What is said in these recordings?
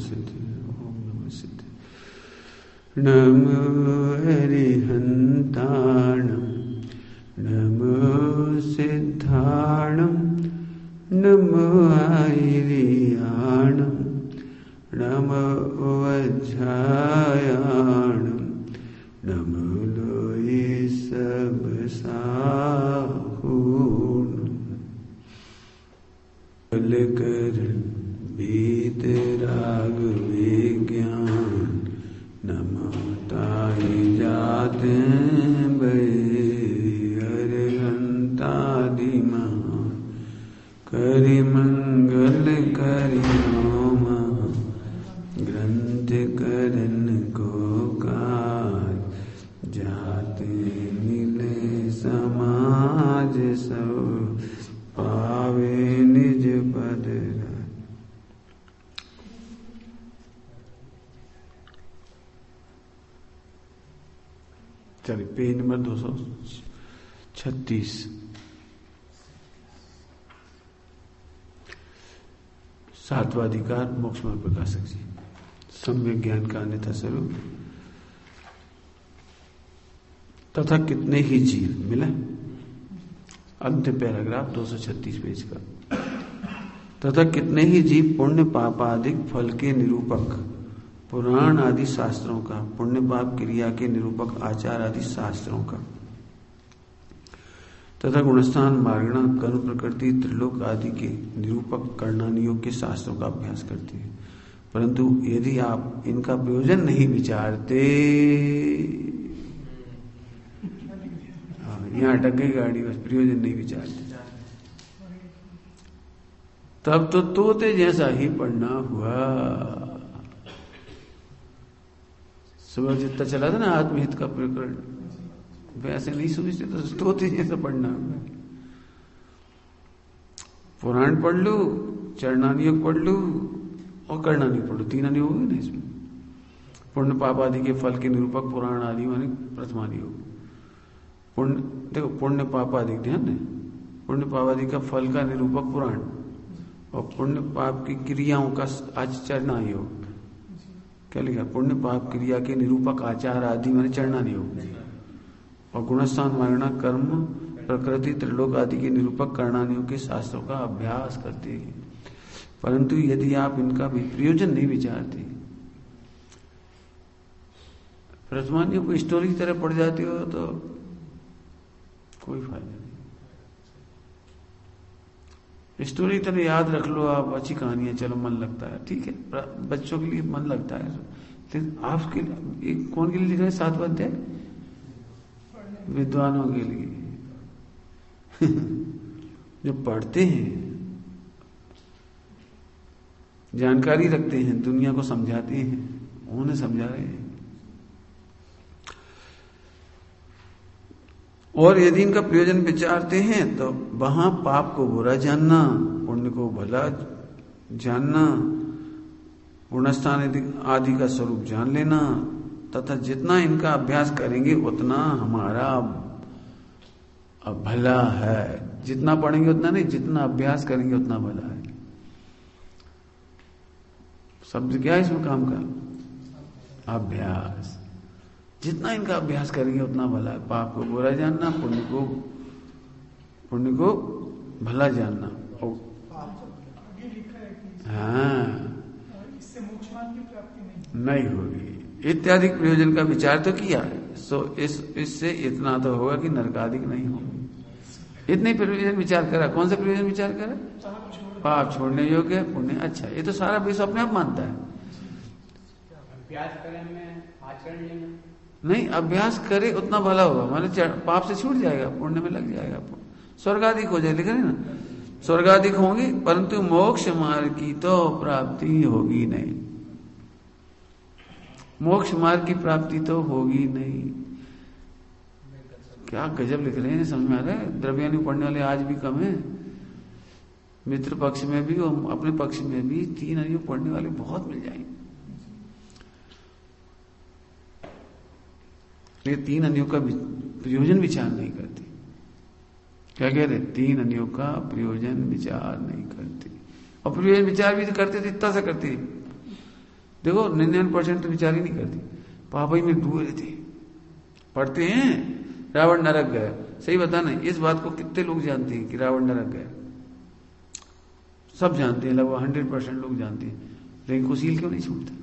सिद्धि, ओम नमः सिद्धि। नमो हरिहन्ताणं नमो सिद्धाणं नमो आयर्याणं नमो वज्रायाणं नमो लोये सब साहूणं। करण वीतराग विज्ञान नमो ताहि जाते अरहंतादि महान करि मंगल करि होम ग्रंथ करन को काज जाते मिले समाज सब पावे निज पद। चलिए पेज नंबर 236। सातवां अधिकार मोक्षमार्ग प्रकाशक जी। सम्यक ज्ञान का अन्यथा स्वरूप तथा कितने ही जीव मिला। अंतिम पैराग्राफ 236 पेज का। तथा कितने ही जीव पुण्य पापादिक फल के निरूपक पुराण आदि शास्त्रों का, पुण्य पाप क्रिया के निरूपक आचार आदि शास्त्रों का तथा गुणस्थान मार्गण कर्म प्रकृति त्रिलोक आदि के निरूपक कर्णानियोग के शास्त्रों का अभ्यास करते हैं। परंतु यदि आप इनका प्रयोजन नहीं विचारते, यहाँ अटक गई गाड़ी, बस प्रयोजन नहीं विचारते, तब तो तोते जैसा ही पढ़ना हुआ। सुबह जितना चला था ना आत्महित का प्रकरण, वैसे नहीं समझते तो तोते जैसा पढ़ना हुआ। पुराण पढ़ लू, चरणानियोग पढ़ लू और कर्णानियोग पढ़ लू, 3 अनियोग हो गए ना इसमें। पुण्य पाप आदि के फल के निरूपक पुराण आदि माने प्रथमानियोग। पुण्य देखो, पुण्य पाप आदि ध्यान दें, पुण्य पाप आदि का फल का निरूपक पुराण और पुण्य पाप की क्रियाओं का आचरणायोग। क्या लिखा? पुण्य पाप क्रिया के निरूपक आचार आदि माने चरणानियोग। और गुणस्थान मार्गण कर्म प्रकृति त्रिलोक आदि के निरूपक कर्णानियोग के शास्त्रों का अभ्यास करते हैं। परंतु यदि आप इनका भी प्रयोजन नहीं विचारते, प्रथमानियोग को स्टोरी की तरह पढ़ जाते हो तो कोई फायदा नहीं। स्टोरी तरह याद रख लो आप, अच्छी कहानी है, चलो मन लगता है, ठीक है, बच्चों के लिए मन लगता है। लेकिन आपके लिए कौन के लिए लिख रहे हैं? 7वां अध्याय विद्वानों के लिए जो पढ़ते हैं, जानकारी रखते हैं, दुनिया को समझाते हैं, उन्हें समझा रहे हैं। और यदि इनका प्रयोजन विचारते हैं तो वहां पाप को बुरा जानना, पुण्य को भला जानना, गुणस्थान आदि का स्वरूप जान लेना तथा जितना इनका अभ्यास करेंगे उतना हमारा भला है। जितना पढ़ेंगे उतना नहीं, जितना अभ्यास करेंगे उतना भला है। शब्द क्या है इसमें काम का? अभ्यास। जितना इनका अभ्यास करेंगे उतना भला है। पाप को बुरा जानना, पुण्य को भला जानना। हाँ, इससे मोक्ष मार्ग की प्राप्ति नहीं होगी इत्यादि प्रयोजन का विचार तो किया है। सो इससे इतना तो होगा कि नरकादिक नहीं होगा। इतने प्रयोजन विचार करा। कौन सा प्रयोजन विचार करा? पाप छोड़ने योग्य, पुण्य। अच्छा, ये तो सारा विश्व अपने आप मानता है। अभ्यास करने, आचरण लेना नहीं, अभ्यास करे उतना भला होगा। माने पाप से छूट जाएगा, पुण्य में लग जाएगा, स्वर्गाधिक हो जाए। लिखा है ना, स्वर्गाधिक होंगे परंतु मोक्ष मार्ग की तो प्राप्ति होगी नहीं। मोक्ष मार्ग की प्राप्ति तो होगी नहीं। क्या गजब लिख रहे हैं, समझ में आ रहा है? द्रव्यानु पढ़ने वाले आज भी कम है। मित्र पक्ष में भी और अपने पक्ष में भी 3 अनियोग पढ़ने वाले बहुत मिल जाएंगे। ये 3 अनियोग का प्रयोजन विचार नहीं करते। क्या कह रहे? 3 अनियोग का प्रयोजन विचार नहीं करते। और प्रयोजन विचार भी करते थे, इतना सा करते देखो 99% तो विचार ही नहीं करती, पाप ही में डूबे रहते हैं। पढ़ते हैं रावण नरक गया, सही बताना, इस बात को कितने लोग जानते हैं कि रावण नरक गया? सब जानते हैं, लगभग 100% लोग जानते हैं, लेकिन कुशील क्यों नहीं छूटता?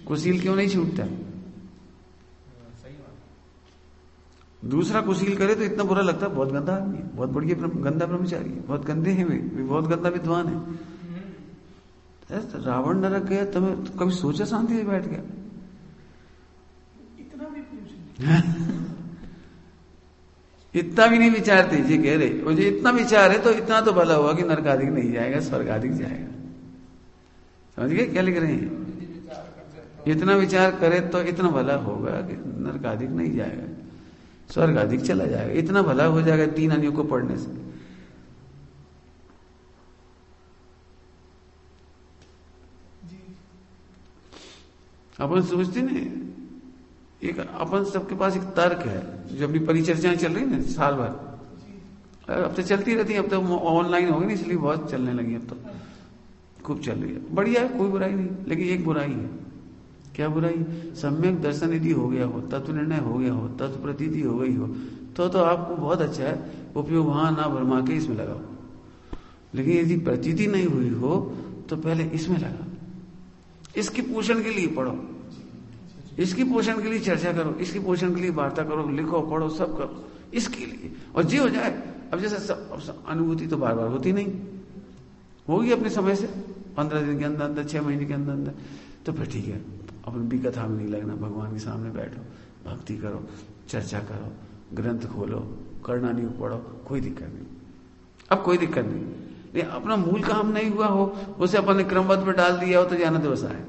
कुशील क्यों नहीं छूटता? दूसरा कुशील करे तो इतना बुरा लगता है, बहुत गंदा आदमी है, बहुत बढ़िया गंदा ब्रह्मचारी है, बहुत गंदे हैं वे बहुत गंदा विद्वान है। रावण नरक गया, तुम्हें कभी सोचा शांति से बैठ गया? इतना भी पूछ इतना भी नहीं विचारते, ये कह रहे, और जो इतना विचार है तो इतना तो भला हुआ कि नरकाधिक नहीं जाएगा, स्वर्गाधिक जाएगा। समझ गए क्या लिख रहे हैं? इतना विचार करे तो इतना भला होगा कि नरकाधिक नहीं जाएगा, स्वर्गाधिक चला जाएगा। इतना भला हो जाएगा 3 अनियों को पढ़ने से। अपन सोचते नहीं, एक अपन सबके पास एक तर्क है, जो अपनी परिचर्चाएं चल रही ना साल भर, अब तो चलती रहती है, अब तो ऑनलाइन हो गई ना, इसलिए बहुत चलने लगी, अब तो खूब चल रही है, बढ़िया है, कोई बुराई नहीं। लेकिन एक बुराई है। क्या बुराई? सम्यक दर्शन यदि हो गया हो, तत्व निर्णय हो गया हो, तत्व प्रतीति हो गई हो, तो आपको बहुत अच्छा है, उपयोग वहां ना भरमा के इसमें लगाओ। लेकिन यदि प्रतीति नहीं हुई हो तो पहले इसमें लगा, इसके पोषण के लिए पढ़ो, इसकी पोषण के लिए चर्चा करो, इसकी पोषण के लिए वार्ता करो, लिखो, पढ़ो, सब करो इसके लिए, और जी हो जाए। अब जैसे सब अनुभूति तो बार बार होती नहीं, होगी अपने समय से 15 दिन के अंदर अंदर, 6 महीने के अंदर अंदर, तो फिर ठीक है, अपन भी कथा में नहीं लगना, भगवान के सामने बैठो, भक्ति करो, चर्चा करो, ग्रंथ खोलो, करना नहीं पढ़ो, कोई दिक्कत नहीं। अब कोई दिक्कत नहीं, लेकिन अपना मूल काम नहीं हुआ हो, उसे अपन ने क्रमबद्ध में डाल दिया हो तो जाना दिवस आए।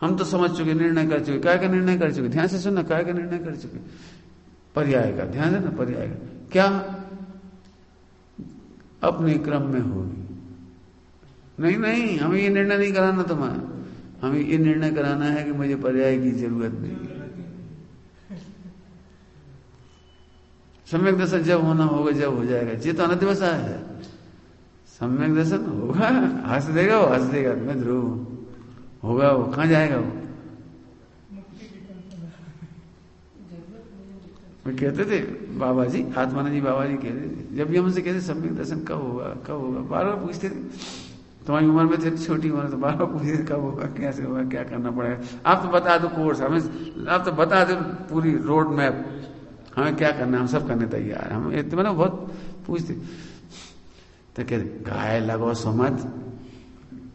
हम तो समझ चुके, निर्णय कर चुके, काय का निर्णय कर चुके, ध्यान से सुनना, काय का निर्णय कर चुके, पर्याय का, ध्यान देना, पर्याय का क्या अपने क्रम में होगी। नहीं, हमें ये निर्णय नहीं कराना तुम्हें, हमें ये निर्णय कराना है कि मुझे पर्याय की जरूरत नहीं। सम्यक दर्शन जब होना होगा, जब हो जाएगा, ये तो अनदिवस है। सम्यक दर्शन होगा, हंस देगा वो, हंस देगा, मैं ध्रुव होगा, वो कहां जाएगा वो? मैं कहते थे बाबा जी, आत्मानंद जी बाबा जी कहते थे, जब भी हमसे कहते सम्यक दर्शन कब होगा, कब होगा, बार बार पूछते थे। तुम्हारी उम्र में थे, छोटी उम्र, तो बार बार पूछते थे कब होगा, कैसे होगा, क्या करना पड़ेगा। आप तो बता दो कोर्स हमें, आप तो बता दो पूरी रोड मैप, हमें क्या करना है, हम सब करने तैयार। हम इतने ना बहुत पूछते, तो कहते गाय लगो सुमत,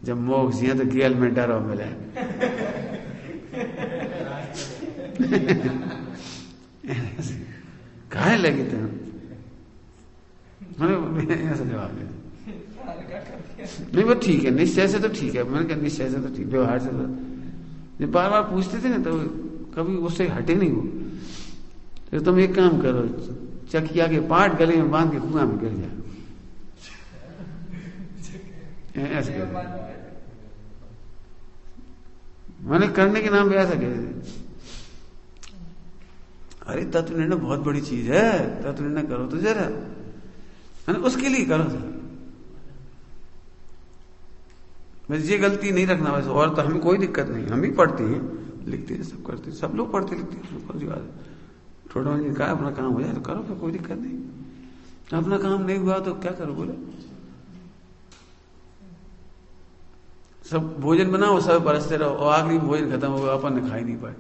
जब मोक्ष जिया तो गेल में डरो मिले। गाय लगी थे, ऐसा जवाब दे नहीं, वो ठीक है, निश्चय से तो ठीक है, मैंने कहा निश्चय से तो ठीक, व्यवहार से तो जब बार बार पूछते थे ना तो कभी उससे हटे नहीं वो। तो तुम एक काम करो, चकिया के पाट गले में बांध के कुआं में गिर जाए, ऐसे मैंने करने के नाम पे ऐसा कहते। अरे तत्व निर्णय बहुत बड़ी चीज है, तत्व निर्णय करो तो जरा, है ना, उसके लिए करो जरा, बस ये गलती नहीं रखना बस। और तो हमें कोई दिक्कत नहीं, हम भी पढ़ते हैं, लिखते हैं, सब करते हैं, सब लोग पढ़ते लिखते हैं, थोड़ा मुझे कहा अपना काम हो जाए तो करो, फिर कोई दिक्कत नहीं। अपना काम नहीं हुआ तो क्या करो, बोले सब भोजन बनाओ, सब बरसते रहो, और आखिरी भोजन खत्म होगा, अपन ने खाई नहीं पाए।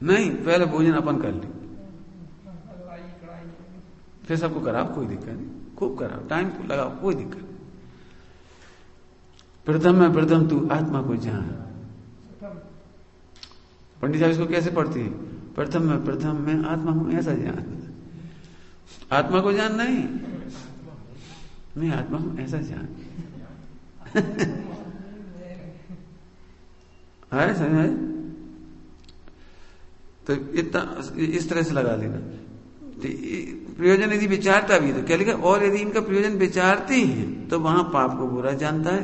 नहीं, पहले भोजन अपन कर ले, फिर सबको कराओ, कोई दिक्कत नहीं, खूब कराओ, टाइम लगाओ, कोई दिक्कत नहीं। प्रथम में प्रथम तू आत्मा को जान। पंडित साहब इसको कैसे पढ़ती है? प्रथम में प्रथम मैं आत्मा हूं, ऐसा जान। आत्मा को जान नहीं, मैं आत्मा हूं ऐसा जान। है समझ? तो इतना इस तरह से लगा लेना। तो प्रयोजन यदि विचारता भी तो क्या लिखा, और यदि इनका प्रयोजन विचारते हैं तो वहां पाप को बुरा जानता है,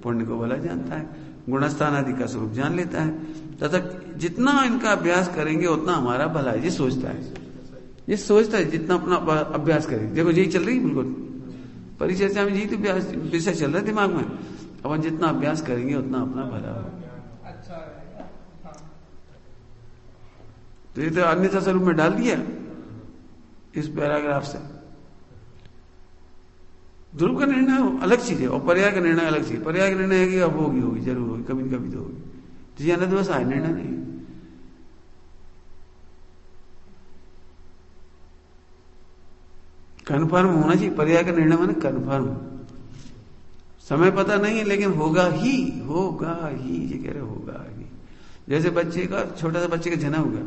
पुण्य को भला जानता है, गुणस्थान आदि का स्वरूप जान लेता है, तथा जितना इनका अभ्यास करेंगे उतना हमारा भला है, ये सोचता है, जितना अपना अभ्यास करें। देखो यही चल रही है बिल्कुल, परिचर्चा में यही तो विषय चल रहा है दिमाग में। अपन जितना अभ्यास करेंगे उतना अपना भला होगा। अच्छा रहेगा। हाँ। तो ये तो अन्यथा स्वरूप में डाल दिया इस पैराग्राफ से। ध्रुव का निर्णय अलग चीज है और पर्याय का निर्णय अलग चीज। पर्याय का निर्णय है कि अब होगी जरूर होगी, कभी न कभी तो होगी। तो ये अनदिवस आय निर्णय नहीं। कन्फर्म होना चाहिए। पर्याय का निर्णय माने कन्फर्म। समय पता नहीं है लेकिन होगा ही, ये कह रहे होगा ही। जैसे बच्चे का, छोटा सा बच्चे का जन्म हो गया,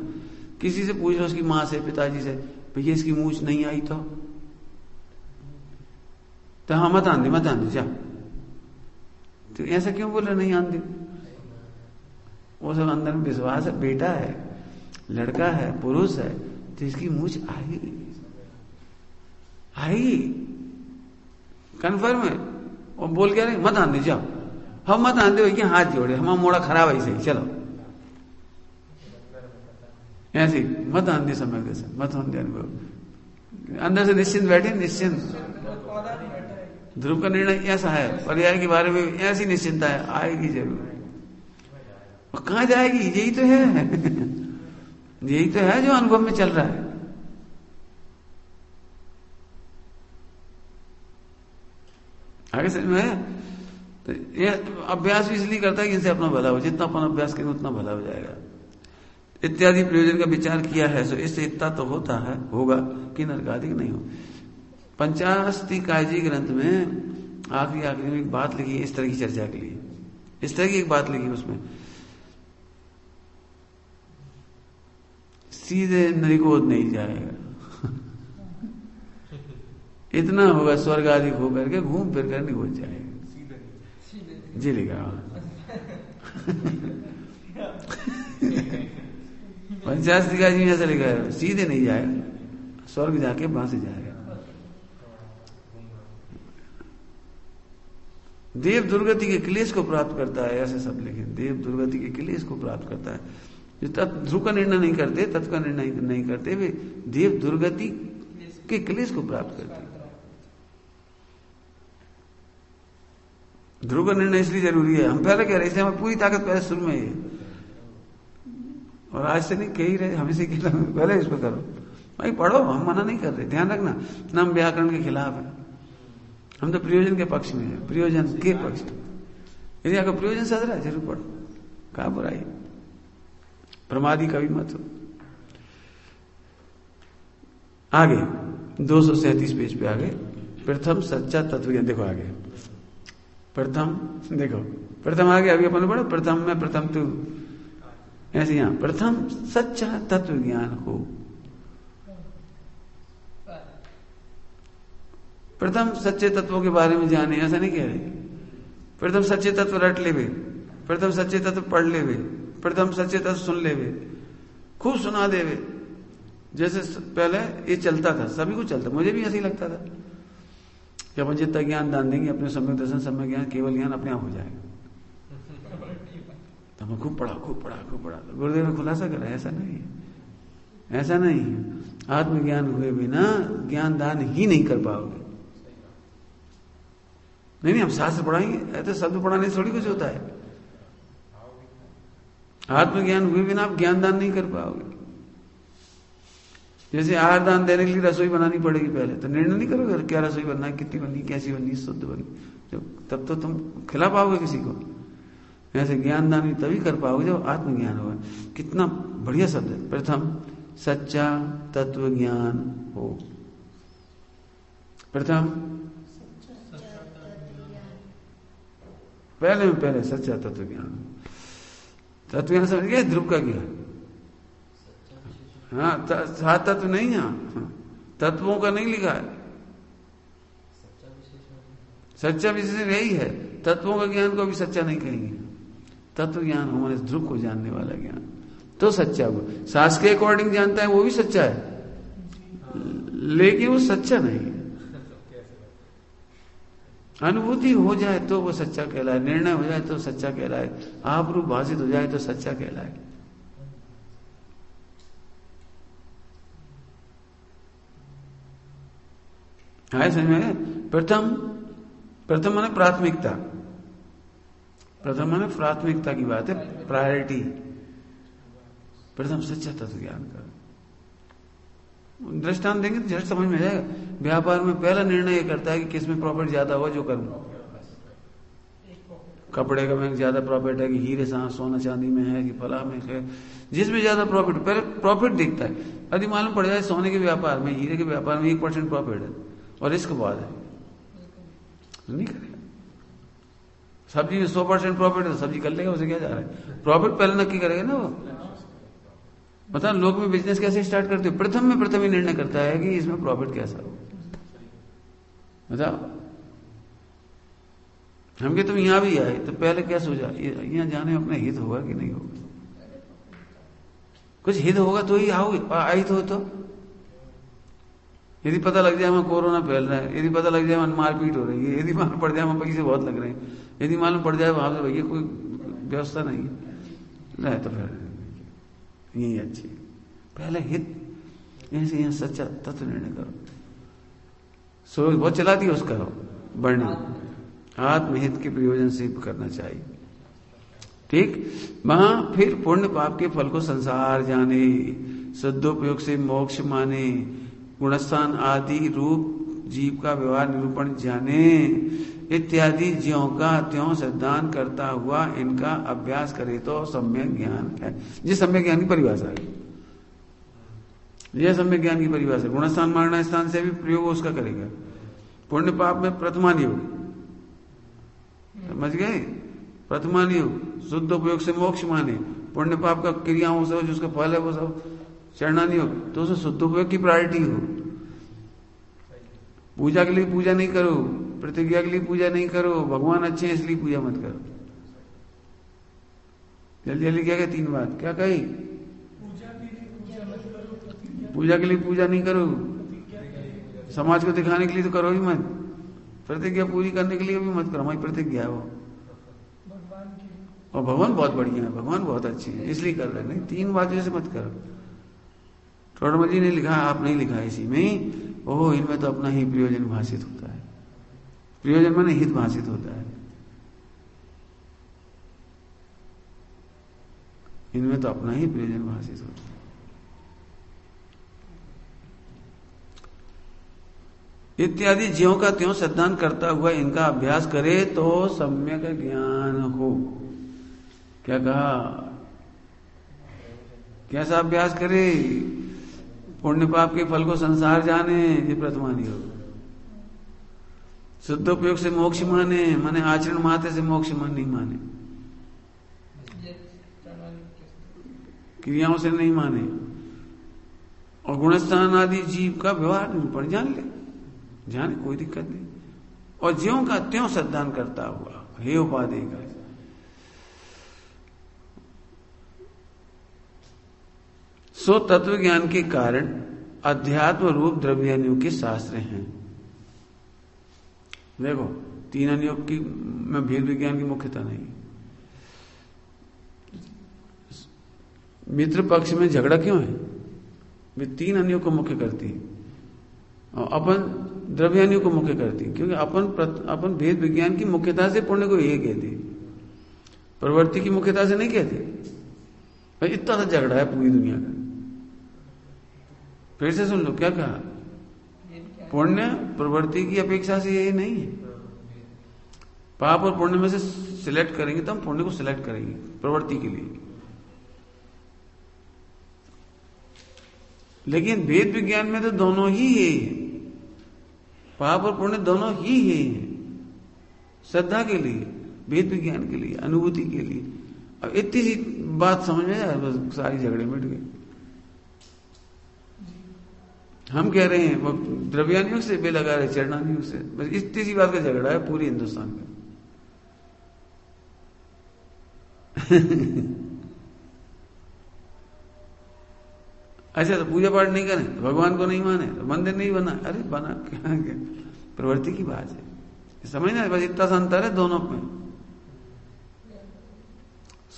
किसी से पूछ लो उसकी माँ से, पिताजी से, भैया इसकी मूंछ नहीं आई तो हाँ मत आंधी जा। तो ऐसा क्यों बोल रहे नहीं आंधी? वो सब अंदर में विश्वास है, बेटा है, लड़का है, पुरुष है, तो इसकी मूंछ आई कन्फर्म है। और बोल क्या नहीं, मत आंधी जाओ। हम मत आंधी भैया, हाथ जोड़े, हम मोड़ा खराब है सही, चलो ऐसे मत आंधी समय कैसे मत आंधी अनुभव। अंदर से निश्चिंत बैठे, निश्चिंत। ध्रुव का निर्णय ऐसा है, पर्याय के बारे में ऐसी निश्चिंता है, आएगी जरूर। और कहां जाएगी? यही तो है यही तो है जो अनुभव में चल रहा है। आगे समझ में है? तो ये अभ्यास भी इसलिए करता है कि इनसे अपना भला हो। जितना अपन अभ्यास करेंगे उतना भला हो जाएगा। इत्यादि प्रयोजन का विचार किया है, सो इससे इतना तो होता है, होगा कि नरकादिक नहीं हो। पंचास्ति कायजी ग्रंथ में आखिरी में एक बात लिखी इस तरह की चर्चा के लिए। इस तरह की एक बात लिखी उसमें, सीधे नरिकोद नहीं जाएगा इतना होगा स्वर्ग आदि हो करके घूम फिर कर निकोद जाएगा। जी लिखा पंचास्ति कायजी में ऐसा लिखा है, सीधे नहीं जाएगा, स्वर्ग जाके वहां से जाएगा। देव दुर्गति के क्लेश को प्राप्त करता है, ऐसे सब लिखे। देव दुर्गति के क्लेश को प्राप्त करता है। जो ध्रुव का निर्णय नहीं करते, तत्व का निर्णय नहीं करते, वे देव दुर्गति के क्लेश को प्राप्त करते हैं। ध्रुव का निर्णय इसलिए जरूरी है, हम पहले कह रहे थे, हमें पूरी ताकत पहले शुरू में ही, और आज से नहीं कह ही रहे, हमें से पहले इसको करो भाई, पढ़ो, हम मना नहीं कर रहे। ध्यान रखना, ना हम व्याकरण के खिलाफ है, हम तो प्रयोजन के पक्ष में है, प्रयोजन के पक्ष में। यदि आपका प्रयोजन सद रहा है जरूर पढ़ो, कहा बुराई, प्रमादी कभी मत हो। आगे 237 पेज पे आगे, प्रथम सच्चा तत्व ज्ञान। देखो आगे प्रथम, देखो प्रथम आगे अभी अपन पढ़ो, प्रथम में प्रथम तू, ऐसे यहां प्रथम सच्चा तत्व ज्ञान हो। प्रथम सच्चे तत्वों के बारे में जाने, ऐसा नहीं कह रहे। प्रथम सच्चे तत्व रट लेवे, प्रथम सच्चे तत्व पढ़ लेवे, प्रथम सच्चे तत्व सुन लेवे, खूब सुना देवे। जैसे पहले ये चलता था, सभी को चलता, मुझे भी ऐसे ही लगता था कि अपन जितना ज्ञान दान देंगे अपने सम्यक दर्शन, सम्यक ज्ञान, केवल ज्ञान अपने आप हो जाएगा। तो हमें खूब पढ़ा। गुरुदेव ने खुलासा करा, ऐसा नहीं है, ऐसा नहीं है। आत्मज्ञान हुए बिना ज्ञान दान ही नहीं कर पाओगे। नहीं, हम शास्त्र पढ़ाएंगे, ऐसे शब्द पढ़ाने से थोड़ी कुछ होता है। आत्मज्ञान हुए बिना आप ज्ञान दान नहीं कर पाओगे। जैसे आहार दान देने के लिए रसोई बनानी पड़ेगी पहले, तो निर्णय नहीं करोगे क्या रसोई बनना है, कितनी बननी, कैसी बननी, शुद्ध बननी, तब तो तुम खिला पाओगे किसी को। ऐसे ज्ञान दान तभी कर पाओगे जब आत्मज्ञान होगा। कितना बढ़िया शब्द है, प्रथम सच्चा तत्व ज्ञान हो। प्रथम पहले सच्चा तत्व ज्ञान। तत्व ज्ञान समझ गए, ध्रुव का ज्ञान। हाँ, सात तत्व नहीं है, तत्वों का नहीं लिखा है। सच्चा विशेषण यही है, तत्वों का ज्ञान को भी सच्चा नहीं कहेंगे। तत्व ज्ञान हो माने ध्रुव को जानने वाला ज्ञान, तो सच्चा हो। शास्त्र के अकॉर्डिंग जानता है वो भी सच्चा है, लेकिन वो सच्चा नहीं है। अनुभूति हो जाए तो वो सच्चा कहलाए, निर्णय हो जाए तो सच्चा कहलाए, आप रूप भाषित हो जाए तो सच्चा कहलाए। है समझ में? प्रथम माने प्राथमिकता, प्रथम माने प्राथमिकता की बात है, प्रायोरिटी। प्रथम सच्चा तत्व ज्ञान का दृष्टांत देंगे तो झट समझ में जाएगा। व्यापार में पहला निर्णय ये करता है कि किसमें प्रॉफिट ज्यादा हो जो करूं। कपड़े का में ज्यादा प्रॉफिट है कि हीरे सोना चांदी में है कि फला में है, जिसमें ज्यादा प्रॉफिट, पहले प्रॉफिट दिखता है। यदि मालूम पड़ जाए सोने के व्यापार में, हीरे के व्यापार में 1% प्रॉफिट है और रिस्क बहुत है, नहीं करेगा। सब्जी में 100% प्रॉफिट है तो सब्जी कर लेगा, उसे क्या जा रहा है। प्रॉफिट पहले नक्की करेगा ना वो। पता लोग में बिजनेस कैसे स्टार्ट करते हो, प्रथम ही निर्णय करता है कि इसमें प्रॉफिट कैसा हो। बताओ हम के तुम यहां भी आए तो पहले क्या सोचा, यहां जाने में अपना हित होगा कि नहीं होगा। कुछ हित होगा तो ही आओगे, आई तो यदि पता लग जाए वहां कोरोना फैल रहा है, यदि पता लग जाए वहां मारपीट हो रही है, यदि मालूम पड़ जाए वहां पैसे बहुत लग रहे हैं, यदि मालूम पड़ जाए वहां से भैया कोई व्यवस्था नहीं है, तो फिर यही अच्छी। पहले हित, ऐसे यहां सच्चा तत्व निर्णय करो। सोच बहुत चलाती है उसका बढ़ने, आत्महित के प्रयोजन से करना चाहिए। ठीक, वहां फिर पुण्य पाप के फल को संसार जाने, सदुपयोग से मोक्ष माने, गुणस्थान आदि रूप जीव का व्यवहार निरूपण जाने इत्यादि ज्यों का त्यों सिद्धांत करता हुआ इनका अभ्यास करे तो सम्यक ज्ञान है। ये सम्यक ज्ञान की परिभाषा है, यह सम्यक ज्ञान की परिभाषा। गुणस्थान मारना स्थान से भी प्रयोग उसका करेगा। पुण्य पाप में प्रथमान योग, समझ गए, प्रथमान योग, शुद्ध उपयोग से मोक्ष माने, पुण्य पाप का क्रियाओं से जिसका फल है वो सब चरणानी योग, तो उसे शुद्ध उपयोग की प्रायोरिटी हो। पूजा के लिए पूजा नहीं करो, प्रतिज्ञा के लिए पूजा नहीं करो, भगवान अच्छे हैं इसलिए पूजा मत करो। जल्दी जल्दी क्या कहे, 3 बात क्या कही, पूजा के लिए पूजा नहीं करो, समाज को दिखाने के लिए तो करो ही मत, प्रतिज्ञा पूरी करने के लिए भी मत करो, हमारी प्रतिज्ञा है वो। और भगवान बहुत बढ़िया है, भगवान बहुत अच्छे हैं इसलिए कर रहे नहीं, 3 बातों से मत करो। टोडरमल जी ने लिखा, आप नहीं लिखा इसी में, ओह इनमें तो अपना ही प्रयोजन भाषित होता है। प्रयोजन माने हित भाषित होता है, इनमें तो अपना ही प्रयोजन भाषित होता है। इत्यादि ज्यों का त्यों सिद्धांत करता हुआ इनका अभ्यास करे तो सम्यक ज्ञान हो। क्या कहा, कैसा अभ्यास करे, पुण्य पाप के फल को संसार जाने, ये प्रथमान योग। शुद्ध उपयोग से मोक्ष माने, माने आचरण मात्र से मोक्ष नहीं माने, क्रियाओं से नहीं माने। और गुणस्थान आदि जीव का व्यवहार निरूपण जान ले, जाने कोई दिक्कत नहीं। और ज्यों का त्यों सिद्धांत करता हुआ, हे उपाधि का, सो तत्व ज्ञान के कारण अध्यात्म रूप द्रव्यानुयोग के शास्त्र हैं। देखो 3 अनुयोग की में भेद विज्ञान की मुख्यता नहीं। मित्र पक्ष में झगड़ा क्यों है, वे 3 अनुयोग को मुख्य करती है और अपन द्रव्यानुयोग को मुख्य करती है, क्योंकि अपन भेद विज्ञान की मुख्यता से पुण्य को ये कहते, प्रवृत्ति की मुख्यता से नहीं कहते। भाई इतना सा झगड़ा है पूरी दुनिया का। फिर से सुन लो क्या कहा, पुण्य प्रवृत्ति की अपेक्षा से यही नहीं है। पाप और पुण्य में से सिलेक्ट करेंगे तो हम पुण्य को सिलेक्ट करेंगे प्रवृत्ति के लिए। लेकिन वेद विज्ञान में तो दोनों ही है, पाप और पुण्य दोनों ही है, श्रद्धा के लिए, वेद विज्ञान के लिए, अनुभूति के लिए। अब इतनी सी बात समझ में आया, बस सारी झगड़े मिट गए। हम कह रहे हैं वो द्रव्यानुयोग से, वे लगा रहे चरणानुयोग से, बस इतनी सी बात का झगड़ा है पूरी हिंदुस्तान का। अच्छा तो पूजा पाठ नहीं करें, तो भगवान को नहीं माने, तो मंदिर नहीं बना, अरे बना क्या, प्रवृत्ति की बात है, समझना, बस इतना सा अंतर है दोनों में।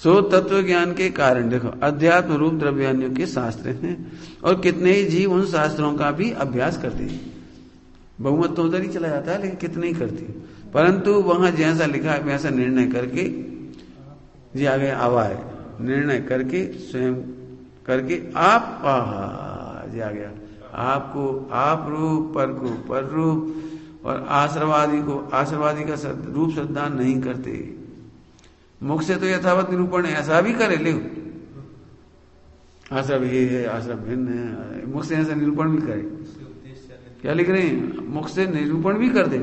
सो तत्व ज्ञान के कारण देखो अध्यात्म रूप द्रव्यानुयोग के शास्त्र हैं और कितने ही जीव उन शास्त्रों का भी अभ्यास करते हैं। बहुमत तो उधर ही चला जाता है, लेकिन कितने ही करती है। परंतु वहां जैसा लिखा है वैसा निर्णय करके जी आ गए आवाय, निर्णय करके स्वयं करके आप जी आ गया, आपको आप रूप, पर को पर रूप, और आश्रवादी को आश्रवादी का रूप श्रद्धा नहीं करते। मुख से तो यथावत निरूपण है, ऐसा भी करे ले आश्रम ये है, आश्रम भिन्न है, मुख से ऐसा निरूपण भी करे। क्या लिख रहे हैं? मुख से निरूपण भी कर दे,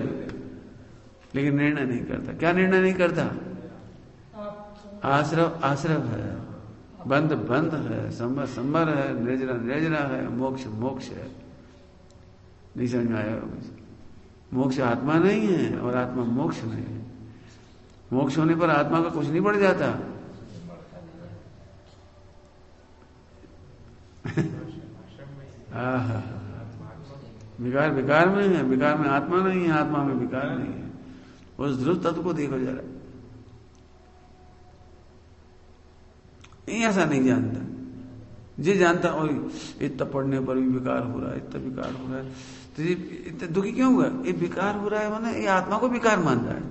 लेकिन निर्णय नहीं करता। क्या निर्णय नहीं करता? आश्रव आश्रव है, बंध बंध है, संबर संबर है, निर्जरा निर्जरा है, मोक्ष मोक्ष है। नहीं समझ में आया? मोक्ष आत्मा नहीं है और आत्मा मोक्ष नहीं है। मोक्ष होने पर आत्मा का कुछ नहीं बढ़ जाता। विकार विकार में है, विकार में आत्मा नहीं है, आत्मा में विकार नहीं है। उस ध्रुव तत्व को देखो जरा, ऐसा नहीं जानता। जे जानता और इतना पढ़ने पर भी विकार हो रहा है, इतना विकार हो रहा है, तो ये इतना दुखी क्यों हुआ? ये विकार हो रहा है माने ये आत्मा को विकार मान रहा है।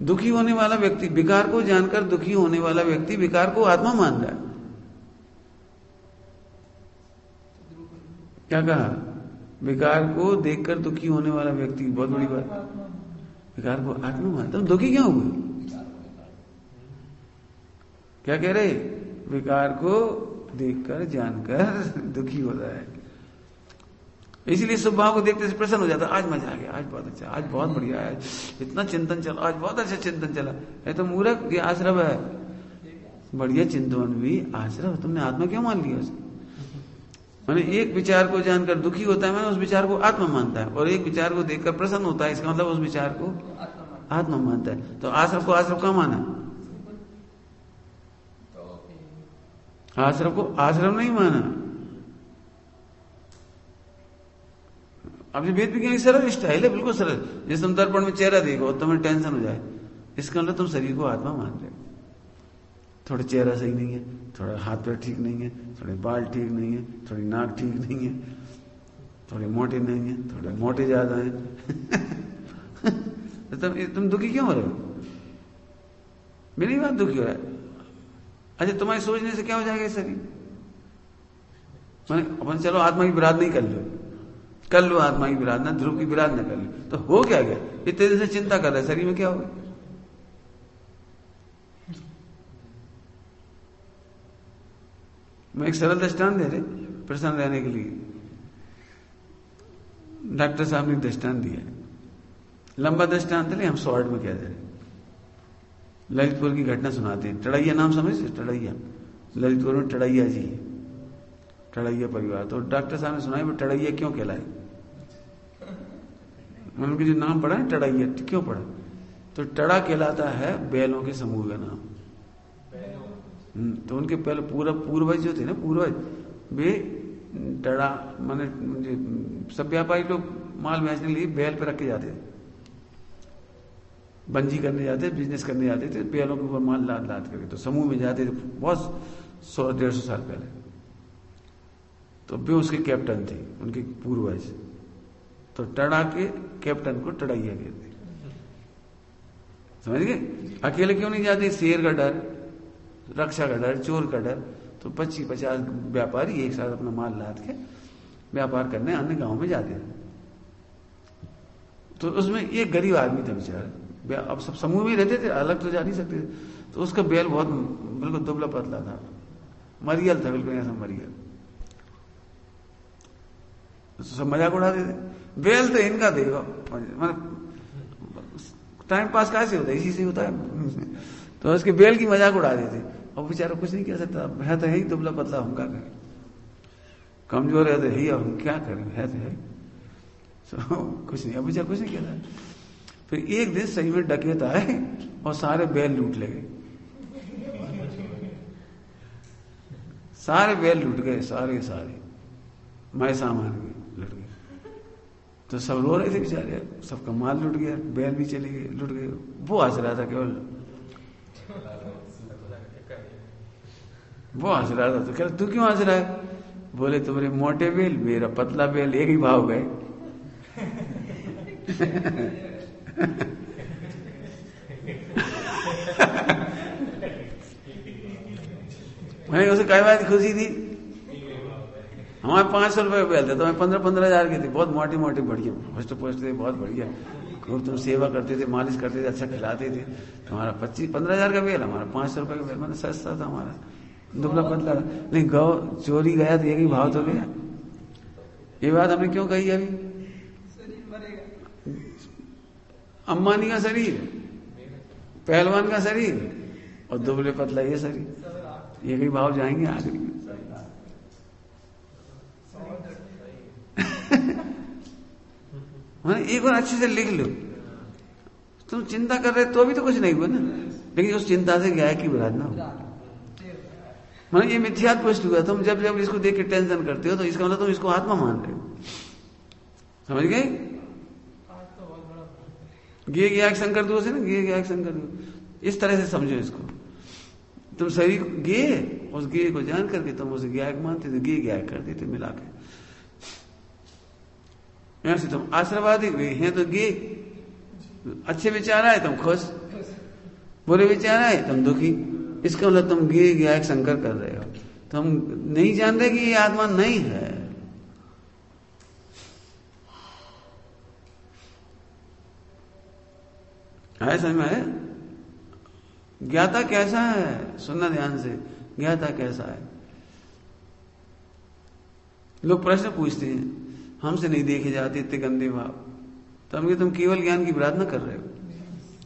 दुखी होने वाला व्यक्ति, विकार को जानकर दुखी होने वाला व्यक्ति विकार को आत्मा मान रहा है। क्या कहा? विकार को देखकर दुखी होने वाला व्यक्ति, बहुत बड़ी बात, विकार को आत्मा मानता। दुखी क्यों हुए? क्या कह रहे? विकार को देखकर जानकर दुखी हो रहा है। इसलिए सब भाव को देखते से प्रसन्न हो जाता। आज मजा आ गया, आज बहुत अच्छा, आज बहुत बढ़िया है, इतना चिंतन चला, आज बहुत अच्छा चिंतन चला। है तो मूर्ख, ये आश्रव है। बढ़िया चिंतन भी आश्रव। तुमने आत्मा क्यों मान लिया उसे? मैंने एक विचार को जानकर दुखी होता है, मैंने उस विचार को आत्मा मानता है, और एक विचार को देखकर प्रसन्न होता है, इसका मतलब उस विचार को आत्मा मानता है। तो आश्रव को आश्रव कहाँ माना? आश्रव को आश्रव नहीं माना। अब ये वेद विज्ञान सरल स्टाइल है, बिल्कुल सरल। जैसे तुम दर्पण में चेहरा देखो तुम्हें टेंशन हो जाए, इसका मतलब तुम शरीर को आत्मा मान रहे हो। थोड़ा चेहरा सही नहीं है, थोड़ा हाथ पैर ठीक नहीं है, थोड़े बाल ठीक नहीं है, थोड़ी नाक ठीक नहीं है, थोड़े मोटे नहीं है, थोड़े मोटे ज्यादा है। तो तुम दुखी क्यों हो रहे हो? मेरी बात दुखी हो रहा है। अच्छा, तुम्हारे सोचने से क्या हो जाएगा शरीर? मैंने अपन चलो आत्मा की विराध नहीं कर लो आत्मा की विराधना, ध्रुव की विराधना कर लो, तो हो क्या गया? इतने दिन से चिंता कर रहा है, शरीर में क्या होगा? मैं एक सरल दृष्टांत दे रहे प्रसन्न रहने के लिए। डॉक्टर साहब ने दृष्टांत दिया, लंबा दृष्टांत है, हम शॉर्ट में कह दे रहे। ललितपुर की घटना सुनाते हैं। टड़ैया नाम समझते? टड़ैया, ललितपुर में टड़ैया जी, टड़ैया परिवार। तो डॉक्टर साहब ने सुनाया वो टड़ैया क्यों कहलाए। उनके जो नाम पड़ा है टड़ैया, क्यों पड़ा? तो टड़ा कहलाता है बैलों के समूह का नाम। तो उनके पहले पूर्वज जो थे ना, पूर्वज वे टड़ा माने सब व्यापारी लोग माल बेचने के लिए बैल पे रख के जाते थे, बंजी करने जाते, बिजनेस करने जाते थे, बैलों के ऊपर माल लाद करके। तो समूह में जाते थे बहुत 100-150 साल पहले। तो वे उसके कैप्टन थे, उनके पूर्वज। तो टड़ा के कैप्टन को टड़ैया कहते, समझ गए? अकेले क्यों नहीं जाते? शेर का डर, रक्षा का डर, चोर का डर। तो 25-50 व्यापारी एक साथ अपना माल लाद के व्यापार करने अन्य गांव में जाते हैं। तो उसमें एक गरीब आदमी था बेचारा, अब सब समूह में रहते थे, अलग तो जा नहीं सकते थे। तो उसका बैल बहुत बिल्कुल दुबला पतला था, मरियल था, बिल्कुल ऐसा मरियल। तो सब मजाक उड़ाते थे, बैल तो इनका देखो, मतलब टाइम पास कैसे होता है? इसी से होता है। तो उसके बैल की मजाक उड़ा देते, और बेचारा कुछ नहीं कह सकता, है तो है ही दुबला पतला, हम क्या करें? कमजोर है तो है ही, अब हम क्या करें? है तो है। तो कुछ नहीं, अब बेचारा कुछ नहीं कहता। फिर एक दिन सही में डकैत आए और सारे बैल लूट ले गए, सारे बैल लूट गए, सारे मैं सामान के लूट गए। तो सब रो रहे थे बेचारे, सबका माल लूट गया, बैल भी चले गए, लूट गए। वो हंस रहा था, केवल वो हंस रहा था। तो कह तू क्यों हंस रहा है? बोले तुम्हारे मोटे बैल, मेरा पतला बैल एक ही भाव गए। मैंने उसे कई बात खुशी थी। हमारे 500 रुपए बैल थे, तो मैं 15,000 के थे, बहुत मोटी मोटी बढ़िया फर्स्ट पोस्ट थे, बहुत बढ़िया। खूब तुम सेवा करते थे, मालिश करते थे, अच्छा खिलाते थे। तुम्हारा 15,000 का बेल, हमारा 500 रुपए का बेल, मतलब सस्ता था हमारा, दुबला पतला। नहीं गौ चोरी गया तो एक ही भाव तो गया। ये बात हमने क्यों कही अभी? अंबानी का शरीर, पहलवान का शरीर और दुबले पतला ये शरीर, एक ही भाव जाएंगे आखिरी में। एक बार अच्छे से लिख लो। तुम चिंता कर रहे तो भी तो कुछ नहीं हुआ ना, लेकिन उस चिंता से गाय की विराधना हो। मतलब ये मिथ्यात्व पुष्ट हुआ। तुम जब जब इसको देख के टेंशन करते हो तो इसका मतलब तुम इसको आत्मा मान रहे हो। समझ गए? गे गया शंकर दोष है ना, गे गया शंकर दोष। इस तरह से समझो इसको। तुम शरीर गे, उस गे को जान करके तुम उसे ज्ञायक मानते थे, गे ज्ञायक कर देते मिला के। ऐसे तुम आश्रवादी वे हैं तो गे, अच्छे विचार आए तुम खुश, बुरे विचार आए तुम दुखी। इसका मतलब तुम गे ज्ञायक शंकर कर रहे हो। तुम नहीं जान रहे कि ये आत्मा नहीं है। आया समझ में आया? ज्ञाता कैसा है, सुनना ध्यान से। ज्ञाता कैसा है? लोग प्रश्न पूछते हैं, हमसे नहीं देखे जाते इतने गंदे भाव। तो तुम केवल ज्ञान की विराधना कर रहे हो।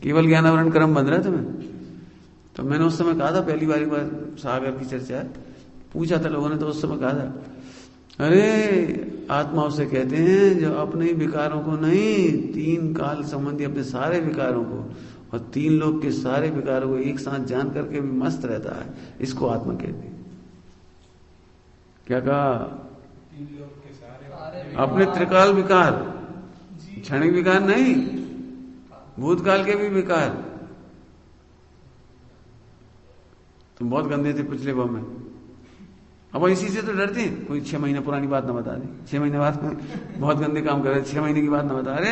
केवल ज्ञान आवरण कर्म बन रहा है तुम्हें। तो मैंने उस समय कहा था, पहली बार सागर की चर्चा पूछा था लोगों ने, तो उस समय कहा था, अरे आत्मा उसे कहते हैं जो अपने विकारों को नहीं, 3 काल संबंधी अपने सारे विकारों को और 3 लोग के सारे विकारों को एक साथ जान करके भी मस्त रहता है, इसको आत्मा कहते हैं। क्या कहा? अपने त्रिकाल विकार, क्षणिक विकार नहीं, भूतकाल के भी विकार। तुम बहुत गंदे थे पिछले भाव में, अब इसी से तो डरते हैं। कोई 6 महीने पुरानी बात ना बता दे, 6 महीने बाद बहुत गंदे काम कर रहे, 6 महीने की बात ना बता। अरे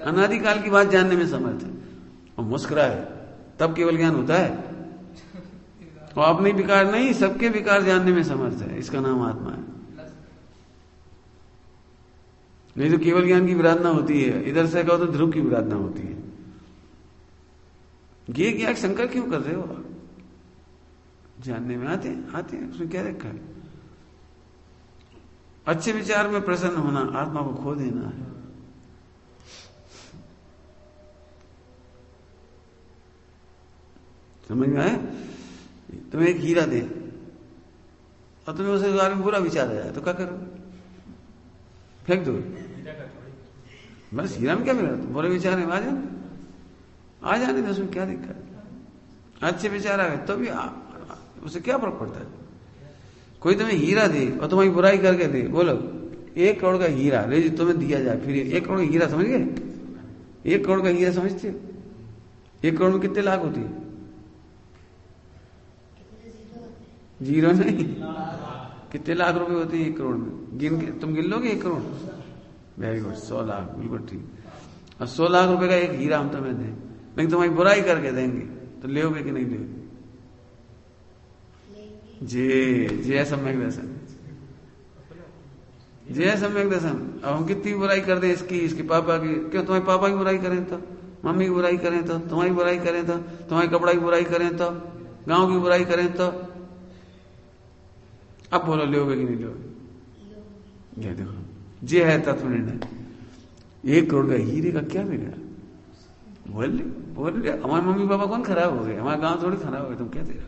अनादिकाल की बात जानने में समर्थ है और मुस्कुराए, तब केवल ज्ञान होता है। और अपने विकार नहीं, सबके विकार जानने में समर्थ है, इसका नाम आत्मा है। नहीं तो केवल ज्ञान की विराधना होती है, इधर से कहो तो ध्रुव की विराधना होती है। ये क्या शंकर क्यों कर रहे हो? जानने में आते हैं, उसमें क्या रखा है? अच्छे विचार में प्रसन्न होना, आत्मा को खो देना है। समझ में आया? तुम्हें एक हीरा दे और तुम्हें उसके बारे में बुरा विचार आ जाए तो क्या करो? फेंक दो। बस हीरा में क्या मिला? बुरे विचार है, आ जाने दो, उसमें क्या दिक्कत? अच्छे विचार आ गए तो भी उसे क्या फर्क पड़ता है? कोई तुम्हें हीरा दे और तुम्हारी बुराई करके दे, बोलो 1 करोड़ का हीरा ले तुम्हें दिया जाए, फिर 1 करोड़ का हीरा समझ गए? 1 करोड़ का हीरा समझते हो? 1 करोड़ में कितने लाख होती है? 0 नहीं, कितने लाख रुपए होते हैं 1 करोड़ में? तुम गिन लोगे 1 करोड़? वेरी गुड, 100 लाख, बिल्कुल ठीक। और 100 लाख रुपए का एक हीरा हम तुम्हें दें, लेकिन तुम्हारी बुराई करके देंगे तो लोगे कि नहीं लोगे? जय सम्यक दर्शन, जय सम्यक दर्शन। अब हम कितनी बुराई कर दें इसकी, इसके पापा की, क्यों? तुम्हारे पापा की बुराई करें तो, मम्मी की बुराई करें तो, तुम्हारी बुराई करें तो, तुम्हारे कपड़ा की बुराई करें तो, गांव की बुराई करें तो, अब बोलो लोगे कि नहीं लोगे? ये देखो, ये है तत्व निर्णय। 1 करोड़ का हीरे का क्या बिगड़ा? बोल लिया। हमारे मम्मी पापा कौन खराब हो गए? हमारा गांव थोड़ी खराब हो गया, तुम क्या तेरा?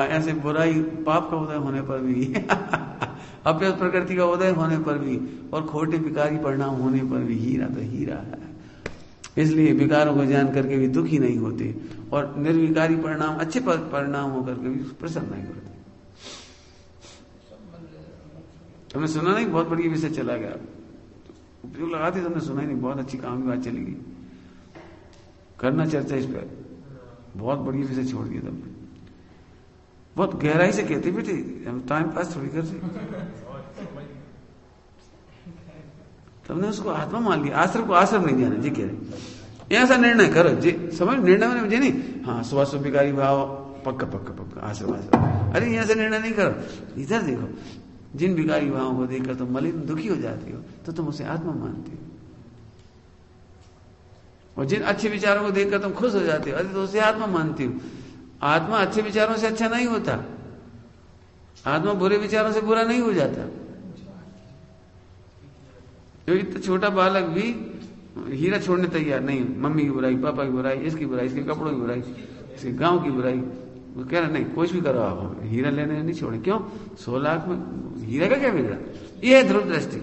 ऐसे बुराई पाप का उदय होने पर भी अप्य प्रकृति का उदय होने पर भी और खोटे विकारी परिणाम होने पर भी हीरा तो हीरा है। इसलिए विकारों को जान करके भी दुखी नहीं होते और निर्विकारी परिणाम, अच्छे परिणाम होकर के भी प्रसन्न नहीं होते। तुमने सुना नहीं? बहुत बढ़िया विषय चला गया, उपयोग लगाते तुमने सुना ही नहीं। बहुत अच्छी काम की बात चलेगी, करना चर्चा इस पर। बहुत बढ़िया विषय छोड़ दिया तुमने, बहुत गहराई से कहते बेटे, हम टाइम पास थोड़ी करते। तुमने उसको आत्मा मान लिया, आश्रम को आश्रम नहीं जाना जी कह रहे। ऐसा निर्णय करो जी, समझ निर्णय में मुझे नहीं, हाँ स्वास्थ्य विकारी भाव पक्का पक्का पक्का आश्रम आश्रम। अरे यहाँ से निर्णय नहीं करो, इधर देखो, जिन विकारी भावों को देखकर तुम मलिन दुखी हो जाती हो तो तुम उसे आत्मा मानती हो, और जिन अच्छे विचारों को देखकर तुम खुश हो जाते हो अरे तो उसे आत्मा मानती हो। आत्मा अच्छे विचारों से अच्छा नहीं होता, आत्मा बुरे विचारों से बुरा नहीं हो जाता। इतना छोटा बालक भी हीरा छोड़ने तैयार नहीं, मम्मी की बुराई, पापा की बुराई, इसकी बुराई, इसके कपड़ों की बुराई, इसके गांव की बुराई, वो कह रहा नहीं कुछ भी करो आप, हमें हीरा लेने नहीं छोड़े। क्यों? 100 लाख में हीरा का क्या बिगड़ा? ये है ध्रुव दृष्टि।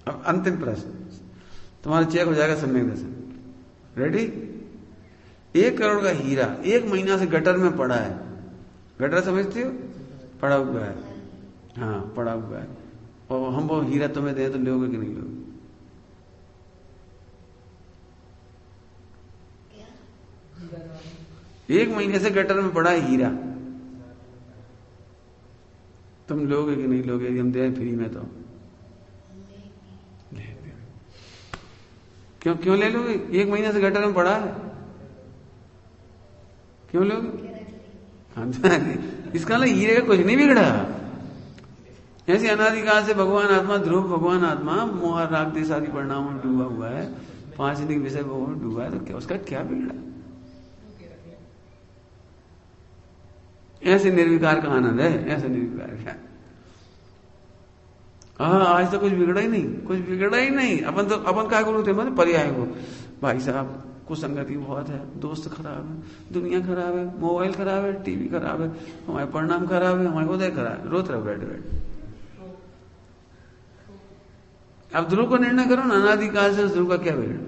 अब अंतिम प्रश्न, तुम्हारा चेक हो जाएगा सम्यक दर्शन। रेडी? 1 करोड़ का हीरा 1 महीना से गटर में पड़ा है। गटर समझते हो? पड़ा हुआ है, हाँ पड़ा हुआ है, और हम वो हीरा तुम्हें दे तो लोगे कि नहीं लोगे? 1 महीने से गटर में पड़ा है हीरा, तुम लोगे कि नहीं लोगे? यदि हम दे फ्री में तो क्यों ले लोगे? 1 महीने से गटर में पड़ा है, क्यों लोगे? हाँ इसका ना हीरे का कुछ नहीं बिगड़ा। ऐसे अनादिकाल से भगवान आत्मा, ध्रुव भगवान आत्मा मोह राग देश आदि परिणाम में डूबा हुआ है, 5 निक विषय भगवान डूबा है, तो क्या उसका क्या बिगड़ा? ऐसे निर्विकार का आनंद है, ऐसे निर्विकार का। आज तो कुछ बिगड़ा ही नहीं, कुछ बिगड़ा ही नहीं। अपन क्या गुरु थे, मतलब पर्याय को, भाई साहब कुसंगति बहुत है, दोस्त खराब है, दुनिया खराब है, मोबाइल खराब है, टीवी खराब है, हमारे परिणाम खराब है, हमारे उदय खराब है, रोत रहो बैठे बैठे। अब ध्रुव को निर्णय करो ना, अनादिकाल से उस ध्रुव का क्या बिगड़ा?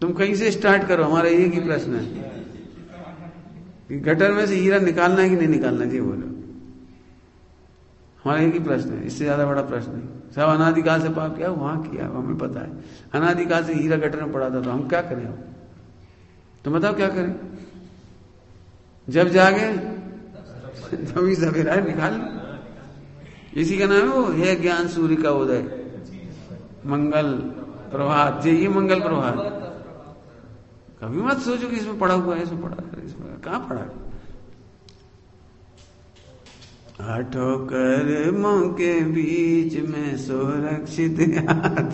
तुम कहीं से स्टार्ट करो, हमारा एक ही प्रश्न है कि गटर में से हीरा निकालना है कि नहीं निकालना चाहिए, बोलो। हमारा एक ही प्रश्न है, इससे ज्यादा बड़ा प्रश्न नहीं। सब अनादिकाल से पाप किया, वहां किया, हमें पता है। अनादिकाल से हीरा गटर में पड़ा था, तो हम क्या करें? तुम बताओ क्या करें? जब जागे तभी सवेरा निकाल लो। इसी का नाम है वो है ज्ञान सूर्य का उदय, मंगल प्रभात। ये मंगल प्रभात। कभी मत सोचो कि इसमें पड़ा हुआ है, इसमें पड़ा है, इसमें कहां पड़ा है? आठों कर्मों के बीच में सुरक्षित हाथ।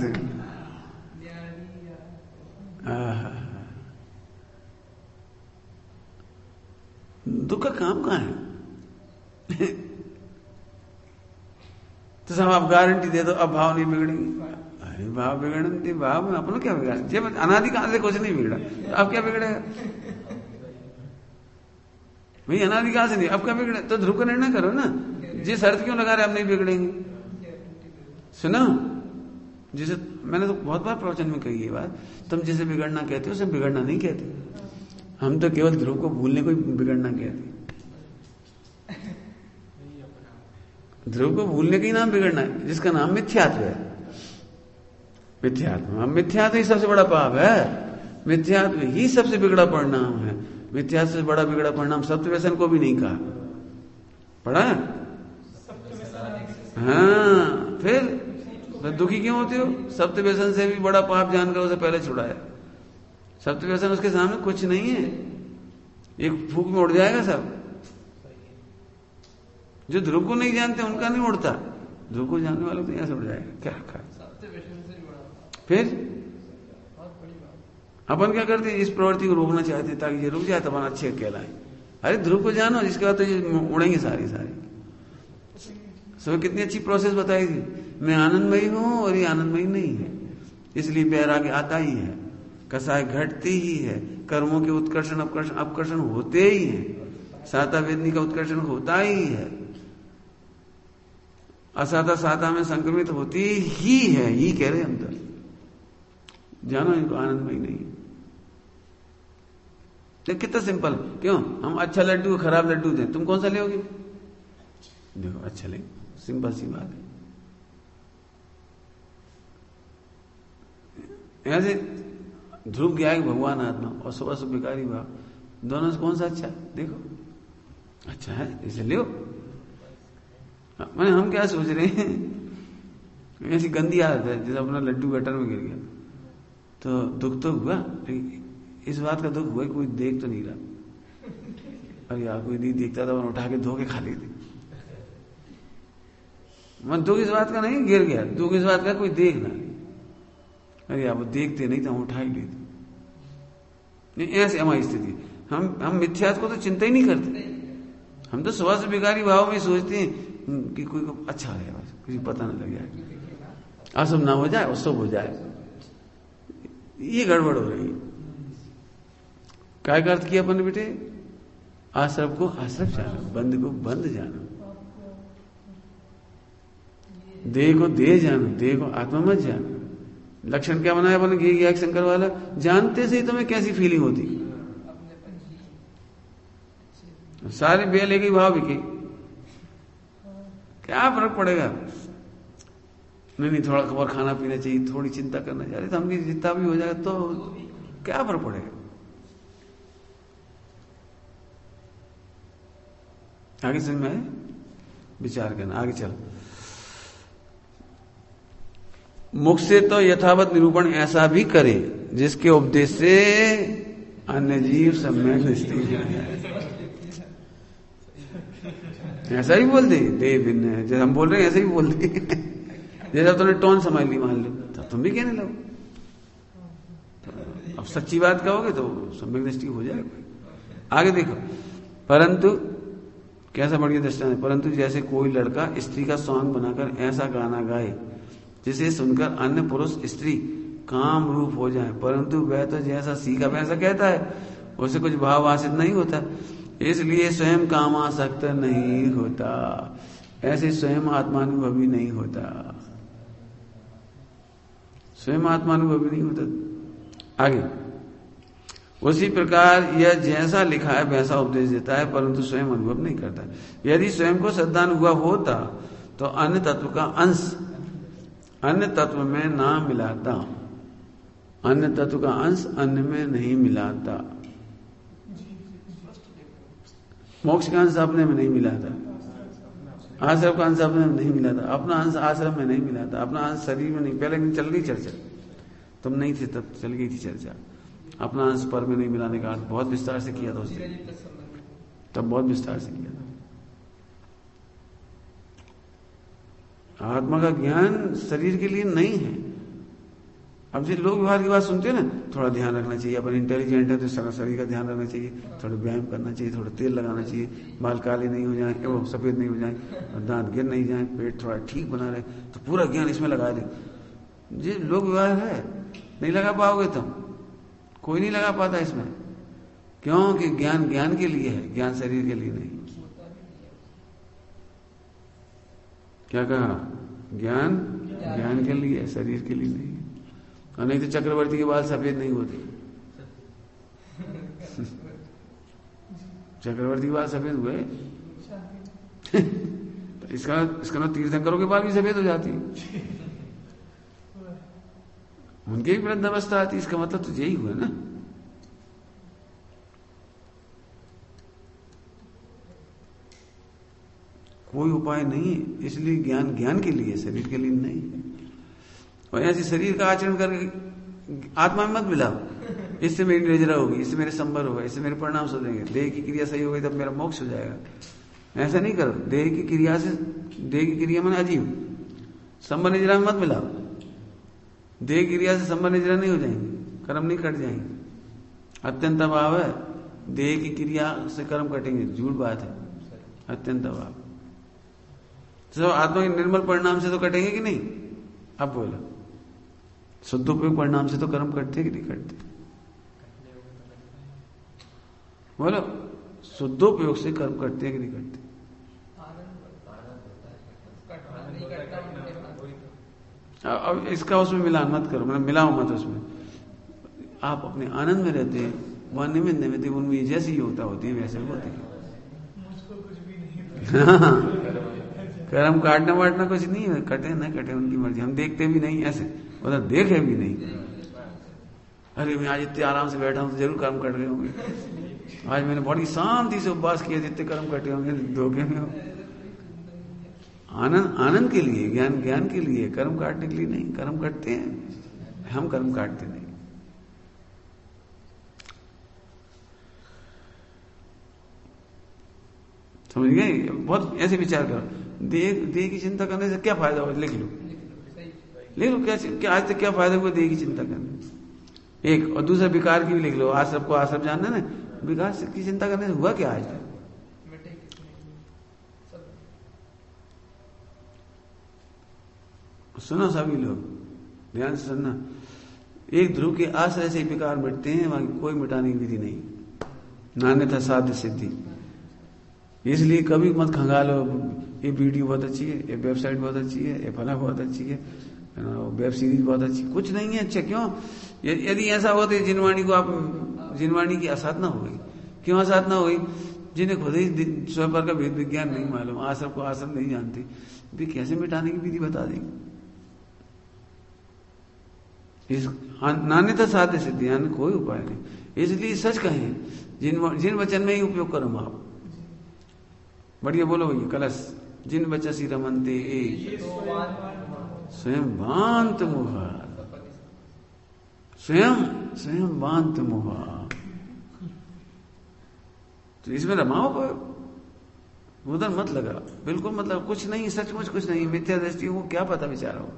दुख का काम कहां है? तो सब आप गारंटी दे दो, अब भाव नहीं बिगड़ेंगे। अरे भाव बिगड़ने, भाव में अपना क्या बिगड़ा? जब अनादिकाल से कुछ नहीं बिगड़ा, तो अब क्या बिगड़ेगा भाई? अनादिकाल से नहीं, अब क्या बिगड़े? तो ध्रुव का निर्णय करो ना, जिस अर्थ क्यों लगा रहे अब नहीं बिगड़ेंगे। सुनो, जिसे मैंने तो बहुत बार प्रवचन में कही ये बात, तुम जिसे बिगड़ना कहते हो उसे बिगड़ना नहीं कहते। हम तो केवल ध्रुव को भूलने को ही बिगड़ना कहते। ध्रुव को भूलने का ही नाम बिगड़ना है, जिसका नाम मिथ्यात्व है। मिथ्यात्व, मिथ्यात्व ही सबसे बड़ा पाप है। मिथ्यात्व ही सबसे बिगड़ा परिणाम है। मिथ्यात्व से बड़ा बिगड़ा परिणाम सत्य व्यसन को भी नहीं कहा, पढ़ा? हाँ, फिर दुखी क्यों होते हो? सत्य व्यसन से भी बड़ा पाप जानकर उसे पहले छुड़ाया। सत्य व्यसन उसके सामने कुछ नहीं है, एक फूक में उड़ जाएगा सब। जो ध्रुव को नहीं जानते उनका नहीं उड़ता, ध्रुव को जानने वालों को ऐसे उड़ जाएगा। क्या रखा? फिर अपन क्या करते, इस प्रवृत्ति को रोकना चाहते ताकि ये रुक जाए, तब अपन अच्छे कहलाए। अरे ध्रुव को जानो, जिसके बाद तो ये उड़ेंगे सारी सब। कितनी अच्छी प्रोसेस बताई थी, मैं आनंदमयी हूं और ये आनंदमयी नहीं है, इसलिए बैराग्य आता ही है, कसाय घटती ही है, कर्मों के उत्कर्षण अपकर्षण होते ही है, साता वेदनी का उत्कर्षण होता ही है, असाता साता में संक्रमित होती ही है, ही कह रहे अंदर। जानो इनको आनंदमयी नहीं है। तो कितना सिंपल, क्यों? हम अच्छा लड्डू खराब लड्डू दें, तुम कौन सा लोगे? देखो अच्छा ले, सिंपल सी बात है। ऐसे ध्रुव ज्ञान भगवान आत्मा और सुबह से विकारी भाव, दोनों से कौन सा अच्छा है? देखो अच्छा है इसे लियो। मैंने हम क्या सोच रहे हैं, ऐसी गंदी आदत है जैसे अपना लड्डू गटर में गिर गया तो दुख तो हुआ, इस बात का दुख हुआ कोई देख तो नहीं रहा। अरे यार कोई नहीं देखता था, उठा के धो के खा ली थी। मन दुख इस बात का नहीं गिर गया, दुख इस बात का कोई देख ना, अरे यार वो देखते नहीं तो हम उठा ही लेते। ऐसे हमारी स्थिति, हम मिथ्यात्व को तो चिंता ही नहीं करते, हम तो सुबह से विकारी भाव में सोचते हैं कि कोई को अच्छा है, बस किसी पता न लग जाए, असम ना हो जाए और सब हो जाए। ये गड़बड़ हो रही है। क्या अर्थ किया अपन ने बेटे? आश्रम को आश्रम जानो, बंद को बंद जानो, देह को देह जानो, देह को आत्मा मत जानो। लक्षण क्या बनाया अपन ने? एक शंकर वाला, जानते से ही तुम्हें कैसी फीलिंग होती, सारे बेल एक ही भाव बिके, क्या फर्क पड़ेगा? नहीं थोड़ा खबर खाना पीना चाहिए, थोड़ी चिंता करना चाहिए, तो हमकी जितना भी हो जाएगा तो क्या फर्क पड़ेगा? आगे समझ में आए? विचार करना, आगे चलो। मुख से तो यथावत निरूपण ऐसा भी करे जिसके उपदेश से अन्य जीव सम्यक निष्ठित हो जाए। ऐसा ही बोल दे, दे भिन्न है, जैसे हम बोल रहे हैं ऐसे ही बोल दे। जैसा तुमने टोन समझ ली मान लो, तो तुम भी कहने लगो, तो अब सच्ची बात कहोगे तो सम्यक दृष्टि हो जाएगा। आगे देखो, परंतु कैसा बढ़िया दृष्टांत है, परंतु जैसे कोई लड़का स्त्री का सॉन्ग बनाकर ऐसा गाना गाए जिसे सुनकर अन्य पुरुष स्त्री काम रूप हो जाए, परंतु वह तो जैसा सीखा वैसा कहता है, उसे कुछ भाव आसित नहीं होता, इसलिए स्वयं कामासक्त नहीं होता, ऐसे स्वयं आत्मानुभवी नहीं होता, स्वयं आत्मानुभवी नहीं होता। आगे, उसी प्रकार यह जैसा लिखा है वैसा उपदेश देता है, परंतु स्वयं अनुभव नहीं करता। यदि स्वयं को सद्धानुभव होता तो अन्य तत्व का अंश अन्य तत्व में ना मिलाता, अन्य तत्व का अंश अन्य में नहीं मिलाता, मोक्ष का अंश अपने में नहीं मिलाता, आश्रम का अंश अपने में नहीं मिलाता, अपना अंश आश्रम में नहीं मिलाता, अपना अंश शरीर में नहीं। पहले चल रही चर्चा, तुम नहीं थे तब चल गई थी चर्चा, अपना अंश पर में नहीं मिलाने का अर्थ बहुत विस्तार से किया था उसने, तब बहुत विस्तार से किया था। आत्मा का ज्ञान शरीर के लिए नहीं है। अब जो लोग व्यवहार की बात सुनते हैं ना, थोड़ा ध्यान रखना चाहिए, अपन इंटेलिजेंट है तो सारा शरीर का ध्यान रखना चाहिए, थोड़ा व्यायाम करना चाहिए, थोड़ा तेल लगाना चाहिए, बाल काले नहीं हो जाए, वो सफेद नहीं हो जाए, दांत गिर नहीं जाए, पेट थोड़ा ठीक बना रहे, तो पूरा ज्ञान इसमें लगा दे। ये लोग व्यवहार है, नहीं लगा पाओगे तुम, कोई नहीं लगा पाता इसमें, क्योंकि ज्ञान ज्ञान के लिए है, ज्ञान शरीर के लिए नहीं। क्या कहा? ज्ञान ज्ञान के लिए, शरीर के लिए नहीं। और नहीं तो चक्रवर्ती के बाल सफेद नहीं होते। चक्रवर्ती के बाल सफेद हुए तो इसका ना तीर्थंकरों के बाल भी सफेद हो जाती, उनके भी वृद्धावस्था आती, इसका मतलब तो यही हुआ ना। कोई उपाय नहीं है, इसलिए ज्ञान ज्ञान के लिए, शरीर के लिए नहीं। और ऐसे शरीर का आचरण करके आत्मा में मत मिलाओ, इससे मेरी निजरा होगी, इससे मेरे संबर होगा, इससे मेरे परिणाम हो जाएंगे, देह की क्रिया सही हो गई तब मेरा मोक्ष हो जाएगा। ऐसा नहीं करो, देह की क्रिया से, देह की क्रिया मैंने अजीब, संबर निजरा में मत मिलाओ, देह की क्रिया से संबर निजरा नहीं हो जाएंगे, कर्म नहीं कट जाएंगे। अत्यंत अभाव है, देह की क्रिया से कर्म कटेंगे, झूठ बात है, अत्यंत अभाव। तो आत्मा के निर्मल परिणाम से तो कटेंगे कि नहीं? अब बोलो, शुद्धोपयोग परिणाम से तो कर्म कटते कि नहीं कटते? बोलो, शुद्धोपयोग से कर्म कटते कि नहीं कटते? अब इसका उसमें मिलान मत करो, मतलब मिलाओ मत उसमें। आप अपने आनंद में रहते हैं, वहां निमित्त निमित्त उनमें जैसी योग्यता होती है वैसे होती है। कर्म काटना वाटना कुछ नहीं है, कटे न कटे उनकी मर्जी, हम देखते भी नहीं, ऐसे उधर देखे भी नहीं। अरे मैं आज इतने आराम से बैठा हूं तो जरूर कर्म कट गए होंगे, आज मैंने बड़ी शांति से उपवास किया, जितने कर्म कटे होंगे धोखे में हो। आनंद आनंद के लिए, ज्ञान ज्ञान के लिए, कर्म काटने के लिए नहीं। कर्म कटते हैं, हम कर्म काटते नहीं। समझ गए? बहुत ऐसे विचार करो। देह की चिंता करने से क्या फायदा हो, लिख लो क्या आज तक क्या फायदा हुआ देह की चिंता करने से, एक। और दूसरा विकार की भी लिख लो। आश्रम को आश्रम जानना ना, विकार की चिंता करने से हुआ क्या आज तक? सुनो सभी लोग, ध्यान से सुनना। एक ध्रुव के आश्रय से विकार मिटते हैं, वहां कोई मिटाने की विधि नहीं, नान्यथा साध्य सिद्धि। इसलिए कभी मत खंगालो, ये वीडियो बहुत अच्छी है, ये वेबसाइट बहुत अच्छी है, ये फला बहुत अच्छी है, वेब सीरीज बहुत अच्छी, कुछ नहीं है अच्छा। क्यों? यदि ऐसा हो तो जिनवाणी को आप, जिनवाणी की असाधना हो गई। क्यों असाधना हो गई? जिन्हें खुद ही स्वयं का वेद विज्ञान नहीं मालूम, आश्रम को आश्रम नहीं जानते, वे कैसे मिटाने की विधि बता देंगे? इस नान्यता साध्य सिद्धि, यानी कोई उपाय नहीं। इसलिए सच कहें, जिन वचन में ही उपयोग करो आप। बढ़िया बोलो भैया, कलश। जिन बचसी रमनते स्वयं भांत मुहा, स्वयं भांत मुहा। तो इसमें रमाओ, उधर मत लगा, बिल्कुल मतलब कुछ नहीं, सचमुच कुछ नहीं, मिथ्या दृष्टि को क्या पता बेचारा हो।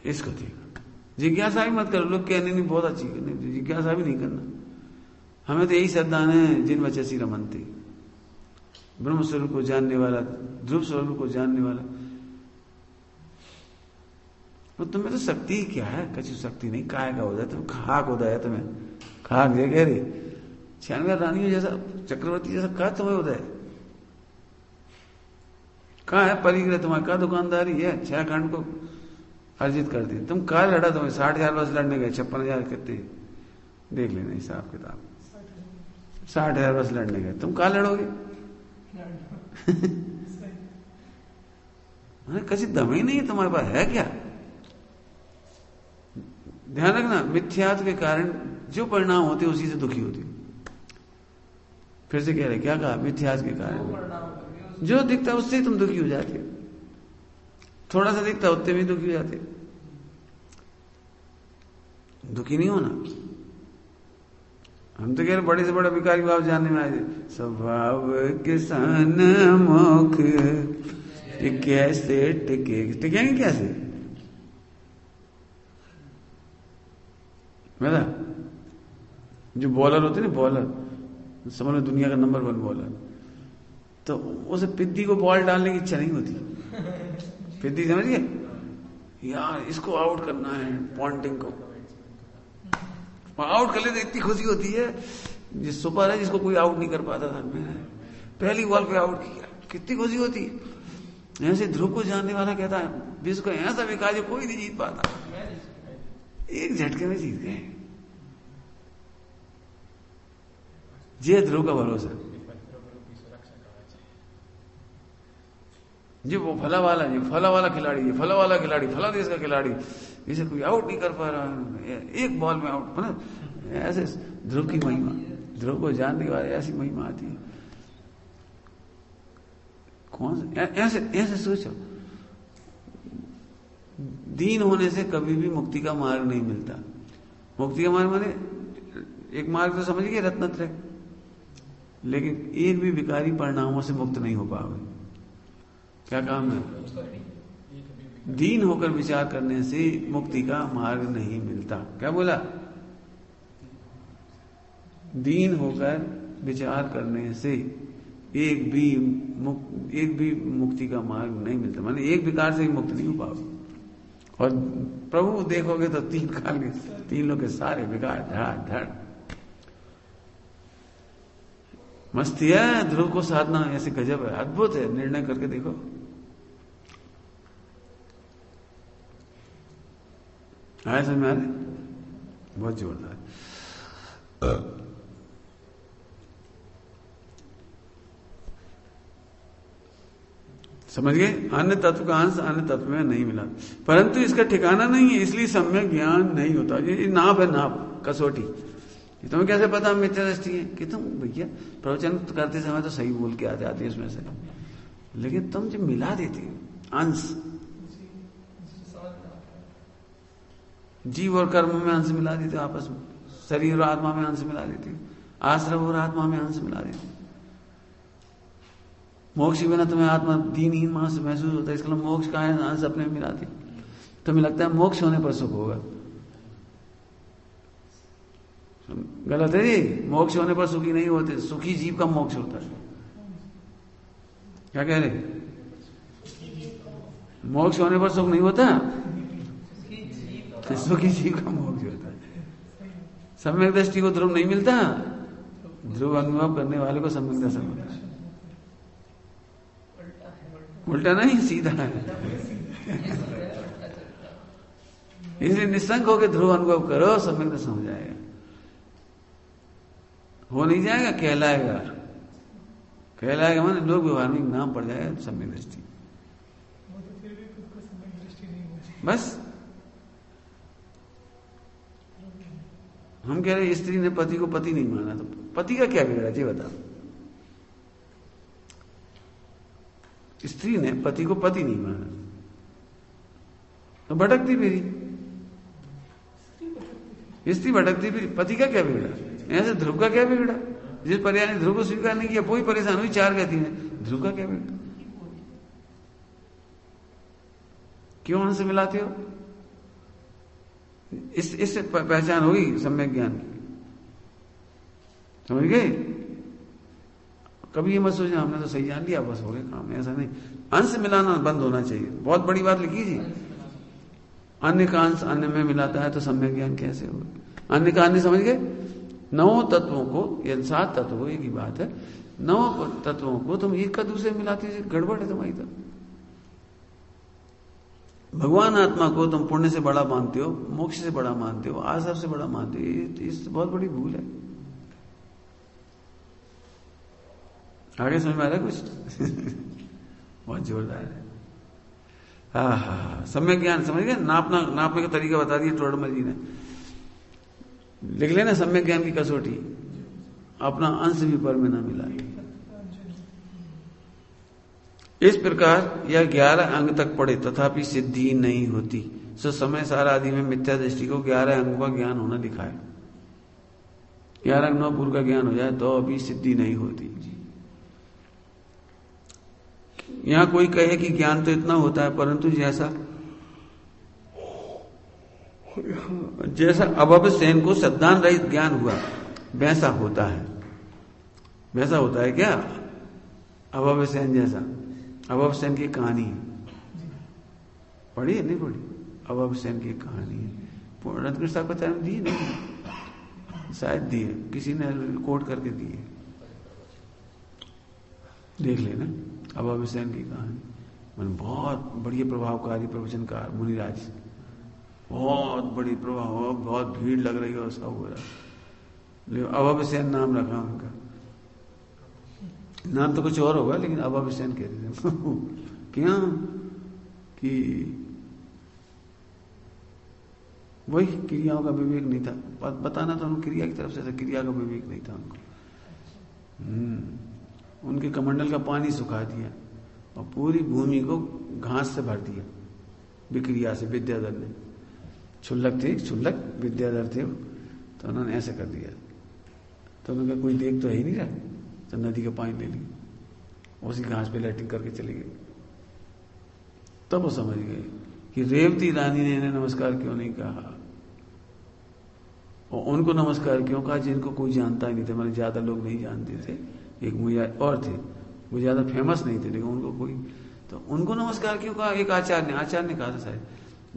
इसको ठीक जिज्ञासा भी मत करो। लोग कहने नहीं बहुत अच्छी, जिज्ञासा भी नहीं करना। हमें तो यही श्रद्धान है, जिन वचसी रमनते, ब्रह्म स्वरूप को जानने वाला, ध्रुव स्वरूप को जानने वाला। तो तुम्हें तो शक्ति क्या है? कछु शक्ति नहीं, काय का उदय, तुम खाक उदय है तुम्हें, खाक जे कह रही 96 रानियों जैसा, चक्रवर्ती जैसा कहा तुम्हें उदय। कहा है परिग्रह तुम्हारा, कहा दुकानदारी है, 6 खंड को अर्जित कर दी। तुम कहा लड़ा, तुम्हें 60,000 वर्ष लड़ने गए, 56,000 कितने देख लेना हिसाब किताब, 60,000 वर्ष लड़ने गए, तुम कहा लड़ोगे? कसी दम ही नहीं तुम्हारे पास, है क्या? ध्यान रखना, मिथ्यात्व के कारण जो परिणाम होते उसी से दुखी होती। फिर से कह रहे, क्या कहा? मिथ्यात्व के कारण जो दिखता है उससे ही तुम दुखी हो जाते, थोड़ा सा दिखता उतने भी दुखी हो जाते। दुखी नहीं होना। हम तो कह रहे बड़े से बड़ा विकारी भाव जानने में आए, स्वभाव किसान मुख कैसे टिकेंगे कैसे? मेरा जो बॉलर होते ना, बॉलर समझ लो दुनिया का नंबर 1 बॉलर, तो उसे पिद्दी को बॉल डालने की इच्छा नहीं होती। पिद्दी समझिए, यार इसको आउट करना है, पॉन्टिंग को आउट कर ले तो इतनी खुशी होती है। जिस सुपर है, जिसको कोई आउट नहीं कर पाता था, मैंने पहली बॉल पे आउट किया, कितनी खुशी होती है। ऐसे ध्रुव को जानने वाला कहता है, विश्व को ऐसा विकास जो कोई नहीं जीत पाता, एक झटके में जीत गए। ये ध्रुव का भरोसा। जी वो फला वाला, जी फला वाला खिलाड़ी, ये फला वाला खिलाड़ी, फला देश का खिलाड़ी, इसे कोई आउट नहीं कर पा रहा है, एक बॉल में आउट। मतलब ऐसे ध्रुव की महिमा, ध्रुव को जानने वाले ऐसी महिमा आती है। कौन ऐसे ऐसे सोचो, दीन होने से कभी भी मुक्ति का मार्ग नहीं मिलता। मुक्ति का मार्ग माने एक मार्ग तो समझ गए, रत्नत्रय, लेकिन एक भी विकारी परिणामों से मुक्त नहीं हो पाओगे। क्या काम है? दीन होकर विचार करने से मुक्ति का मार्ग नहीं मिलता। क्या बोला? दीन होकर विचार करने से एक भी मुक्ति का मार्ग नहीं मिलता। माने एक विकार से ही मुक्त नहीं हो पाओगे। और प्रभु देखोगे तो 3 काल के 3 लोग के सारे विकार धड़ धड़। मस्ती है ध्रुव को साधना, ऐसे गजब है, अद्भुत है। निर्णय करके देखो। आया समझ में आ रहे? बहुत जोरदार। समझ गए? अन्य तत्व का अंश अन्य तत्व में नहीं मिला, परंतु इसका ठिकाना नहीं है, इसलिए सम्यक ज्ञान नहीं होता। ये नाप है, नाप, कसौटी। तुम्हें कैसे पता मिथ्या दृष्टि है? कि तुम भैया प्रवचन करते समय तो सही बोल के आ जाती है उसमें से, लेकिन तुम जब मिला देती हो अंश, जीव और कर्म में अंश मिला देते हो आपस में, शरीर और आत्मा में अंश मिला देती हो, आश्रम और आत्मा में अंश मिला देती हो। मोक्ष के बिना तुम्हें आत्मा दीनहीन महसूस होता है, इसके लिए मोक्ष का अंश अपने में मिलाती। तुम्हें लगता है मोक्ष होने पर सुख होगा, गलत है जी। मोक्ष होने पर सुखी नहीं होते, सुखी जीव का मोक्ष होता है। क्या कह रहे? मोक्ष होने पर सुख नहीं होता, सुखी जीव का मोक्ष होता है। सम्यक दृष्टि को ध्रुव नहीं मिलता, ध्रुव अनुभव करने वाले को सम्यक दर्शन मिलता है। उल्टा नहीं, सीधा है। इसलिए निसंग होकर ध्रुव अनुभव करो, सम्यक दर्शन हो जाएगा। हो नहीं जाएगा, कहलाएगा। कहलाएगा माने लोक व्यवहार में नाम पड़ जाएगा सम्यक दृष्टि। बस हम कह रहे स्त्री ने पति को पति नहीं माना, तो पति का क्या बिगड़ा ये बता। स्त्री ने पति को पति नहीं माना तो भटकती फिरी, स्त्री भटकती फिरी, पति का क्या बिगड़ा? ऐसे ध्रुव का क्या बिगड़ा? जिस पर्याय ने ध्रुव को स्वीकार नहीं किया वही परेशान हुई, चार कहती है, ध्रुव का क्या बिगड़ा? क्यों हमसे मिलाते हो? इससे पहचान होगी सम्यक ज्ञान की। समझ गए? कभी ये मत सोचना हमने तो सही जान लिया बस हो गए काम, ऐसा नहीं। अंश मिलाना बंद होना चाहिए, बहुत बड़ी बात लिखी जी। अन्य का अंश अन्य में मिलाता है तो सम्यक ज्ञान कैसे होगा? अन्य का अन्य समझ गए? 9 तत्वों को, या 7 तत्वों, एक ही बात है, 9 तत्वों को तुम एक का दूसरे मिलाते, गड़बड़ है तुम्हारी। तो भगवान आत्मा को तुम पुण्य से बड़ा मानते हो, मोक्ष से बड़ा मानते हो, आसव से बड़ा मानते हो, इससे बहुत बड़ी भूल है। आगे समझ में आ रहा है कुछ? बहुत जोरदार है। हाँ, सम्यक ज्ञान समझ गए? नापने का तरीका बता दिया टोडरमल जी ने। लिख लेना सम्यक ज्ञान की कसौटी, अपना अंश भी पर में ना मिला। इस प्रकार यह 11 अंग तक पढ़े तथापि सिद्धि नहीं होती। सो समय सार आदि में मिथ्या दृष्टि को 11 अंगों का ज्ञान होना लिखा है। 11 अंग 9 पूर्व का ज्ञान हो जाए तो अभी सिद्धि नहीं होती। यहां कोई कहे कि ज्ञान तो इतना होता है, परंतु जैसा अभव सेन को सद्दान रहित ज्ञान हुआ वैसा होता है। वैसा होता है क्या? अभव सेन जैसा। अभव सेन की कहानी है, पढ़ी है नहीं पढ़ी? अभव सेन की कहानी है, रत्नकृष्ण साहब दी नहीं, शायद दी है, किसी ने कोट करके दी है, देख लेना। अभव सेन की कहानी मैंने बहुत बढ़िया प्रभावकारी प्रवचनकार मुनिराज, बहुत बड़ी प्रभाव, बहुत भीड़ लग रही है, सब हो रहा। अभव सेन नाम रखा उनका, नाम तो कुछ और होगा लेकिन अभव सेन कहते थे। क्या कि वही क्रियाओं का विवेक नहीं था, बताना तो उनको क्रिया की तरफ से था, क्रिया का विवेक नहीं था उनको। उनके कमंडल का पानी सुखा दिया और पूरी भूमि को घास से भर दिया विक्रिया से। विद्याधर ने, क्षुल्लक थे, क्षुल्लक विद्याधर थे, तो उन्होंने ऐसे कर दिया। तो उन्होंने कहा कोई देख तो है ही नहीं रहा, तो नदी का पानी ले लिया, उसी घास पे लैटिंग करके चले गए। तब वो समझ गए कि रेवती रानी ने इन्हें नमस्कार क्यों नहीं कहा, और उनको नमस्कार क्यों कहा जिनको कोई जानता ही नहीं था। मतलब ज्यादा लोग नहीं जानते थे, एक मुझे और थे, वो ज्यादा फेमस नहीं थे, लेकिन उनको कोई, तो उनको नमस्कार क्यों कहा? एक आचार्य ने कहा था शायद,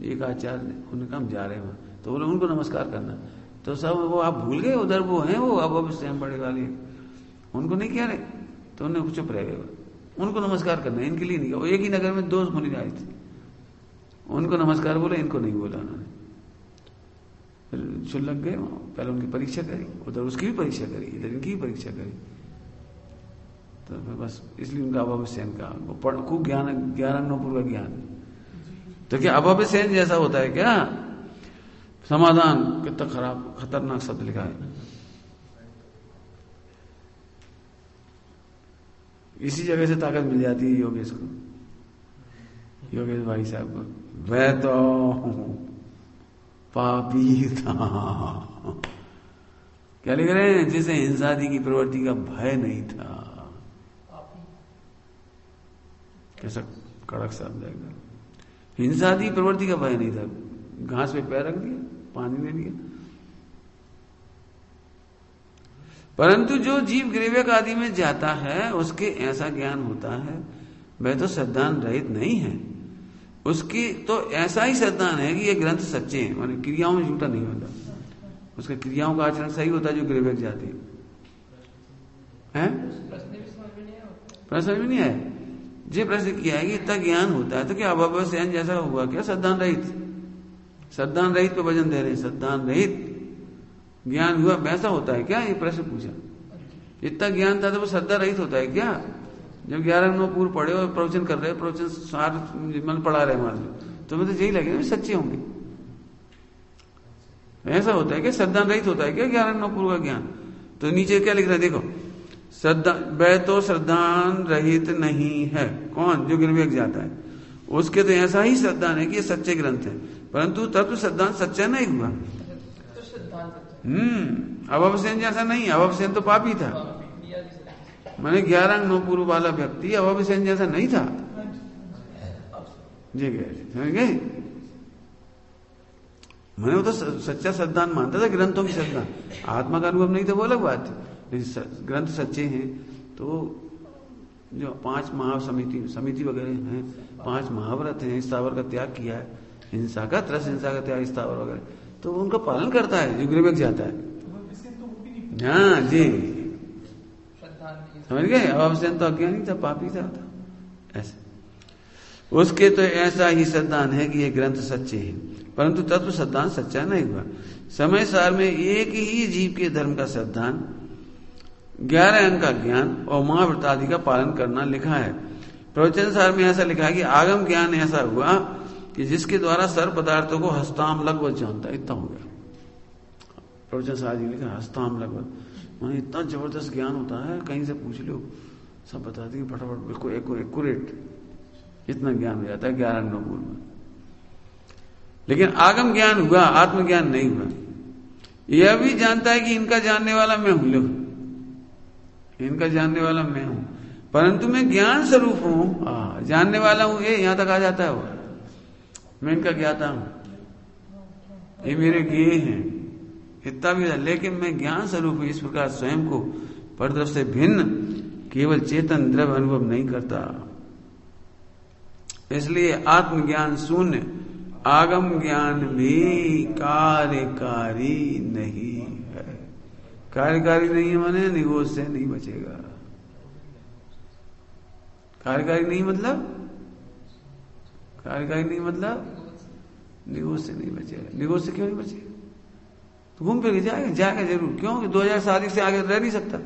एक आचार्य ने, उन्होंने कहा हम जा रहे हैं वहां, तो बोले उनको नमस्कार करना। तो सब वो आप भूल गए, उधर वो हैं, वो अब स्वयं बड़े वाले, उनको नहीं कह रहे, तो उन्हें चुप रह गए। उनको नमस्कार करना, इनके लिए नहीं कहा। एक ही नगर में 2 मुनि आए थे, उनको नमस्कार बोला, इनको नहीं बोला उन्होंने। फिर क्षुल्लक गए, पहले उनकी परीक्षा करी, उधर उसकी भी परीक्षा करी, इधर इनकी भी परीक्षा करी। तो फिर बस इसलिए उनका अभाव सेन का खूब ज्ञान, 11 अंगों पूर्वक ज्ञान। तो क्या अभाव सेन जैसा होता है क्या? समाधान कितना खराब खतरनाक शब्द लिखा है। इसी जगह से ताकत मिल जाती है योगेश को, योगेश भाई साहब को। वह तो पापी था, क्या लिख रहे हैं? जिसे हिंसा आदि की प्रवृत्ति का भय नहीं था। कैसा कड़क शब्द है। हिंसा आदि प्रवृत्ति का भय नहीं था। घास पे पैर रख दिया, पानी ले लिया। परंतु जो जीव ग्रीवक आदि में जाता है उसके ऐसा ज्ञान होता है, वह तो श्रद्धान रहित नहीं है। उसकी तो ऐसा ही श्रद्धान है कि ये ग्रंथ सच्चे हैं, माने क्रियाओं में झूठा नहीं होता। उसके क्रियाओं का आचरण सही होता है जो ग्रीवक जाते हैं। प्रश्न भी नहीं है। जे प्रश्न किया है कि इतना ज्ञान होता है तो क्या अभाव सेन जैसा हुआ क्या? श्रद्धान रहित, श्रद्धान रहित पे वजन दे रहे हैं। श्रद्धान रहित ज्ञान हुआ वैसा होता है क्या? ये प्रश्न पूछा। इतना ज्ञान था तो वो श्रद्धा रहित होता है क्या? जब 11 अंगों पूर्व पढ़े और प्रवचन कर रहे, प्रवचन सार मन पढ़ा रहे मान लो, तो मुझे यही लगे सच्चे होंगे। ऐसा होता है क्या? श्रद्धान रहित होता है क्या 11 अंगों पूर्व का ज्ञान? तो नीचे क्या लिख रहा है देखो, श्रद्धा वह तो श्रद्धान रहित नहीं है। कौन? जो गिरवेक जाता है उसके तो ऐसा ही श्रद्धान है कि ये सच्चे ग्रंथ है, परंतु तब तो श्रद्धान सच्चा नहीं हुआ। अभावसेन जैसा नहीं। अभावसेन तो पापी था, मैंने 11 अंगों पूर्व वाला व्यक्ति अभावसेन जैसा नहीं था। जी समझ गए? मैंने वो तो सच्चा श्रद्धान मानता था, ग्रंथों की श्रद्धा। आत्मा का अनुभव नहीं था वो अलग बात है, लेकिन ग्रंथ सच्चे हैं। तो जो 5 समिति वगैरह हैं, 5 महाव्रत हैं, स्थावर का त्याग किया है, हिंसा का, त्रस हिंसा का त्याग, स्थावर वगैरह, तो वो उनका पालन करता है जो ग्रीवक जाता है। हाँ जी समझ गए? अभावसेन तो अज्ञानी था, पापी था ऐसे। उसके तो ऐसा ही श्रद्धान है कि ये ग्रंथ सच्चे हैं, परंतु तत्व श्रद्धान सच्चा नहीं हुआ। समय सार में एक ही जीव के धर्म का श्रद्धान, 11 अंग का ज्ञान और महाव्रत आदि का पालन करना लिखा है। प्रवचन सार में ऐसा लिखा है कि आगम ज्ञान ऐसा हुआ कि जिसके द्वारा सर्व पदार्थों को हस्ताम लगभग जानता है। इतना हो गया। प्रवचन सार जी लिखा हस्ताम लगभग, माने इतना जबरदस्त ज्ञान होता है, कहीं से पूछ लो सब बता देंगे फटाफट, बिल्कुल एक्यूरेट। इतना ज्ञान हो जाता है 11 अंगों में। लेकिन आगम ज्ञान हुआ, आत्मज्ञान नहीं हुआ। यह भी जानता है कि इनका जानने वाला मैं हूं, लो इनका जानने वाला मैं हूं, परंतु मैं ज्ञान स्वरूप हूं, जानने वाला हूं। ये यहां तक आ जाता है वो, मैं इनका ज्ञाता हूं, ये मेरे ज्ञेय हैं, इतना भी। लेकिन मैं ज्ञान स्वरूप हूं, इस प्रकार स्वयं को परद्रव से भिन्न केवल चेतन द्रव्य अनुभव नहीं करता। इसलिए आत्मज्ञान शून्य, आगम ज्ञान भी कार्यकारी नहीं है। कार्यकारी नहीं है माने निगोज से नहीं बचेगा। कार्यकारी नहीं मतलब, कार्यकारी नहीं मतलब निगोज से नहीं बचेगा। निगोज से क्यों नहीं बचेगा? तो घूम फिर जाएगा, जाएगा जरूर। क्यों? 2007 से आगे रह नहीं सकता,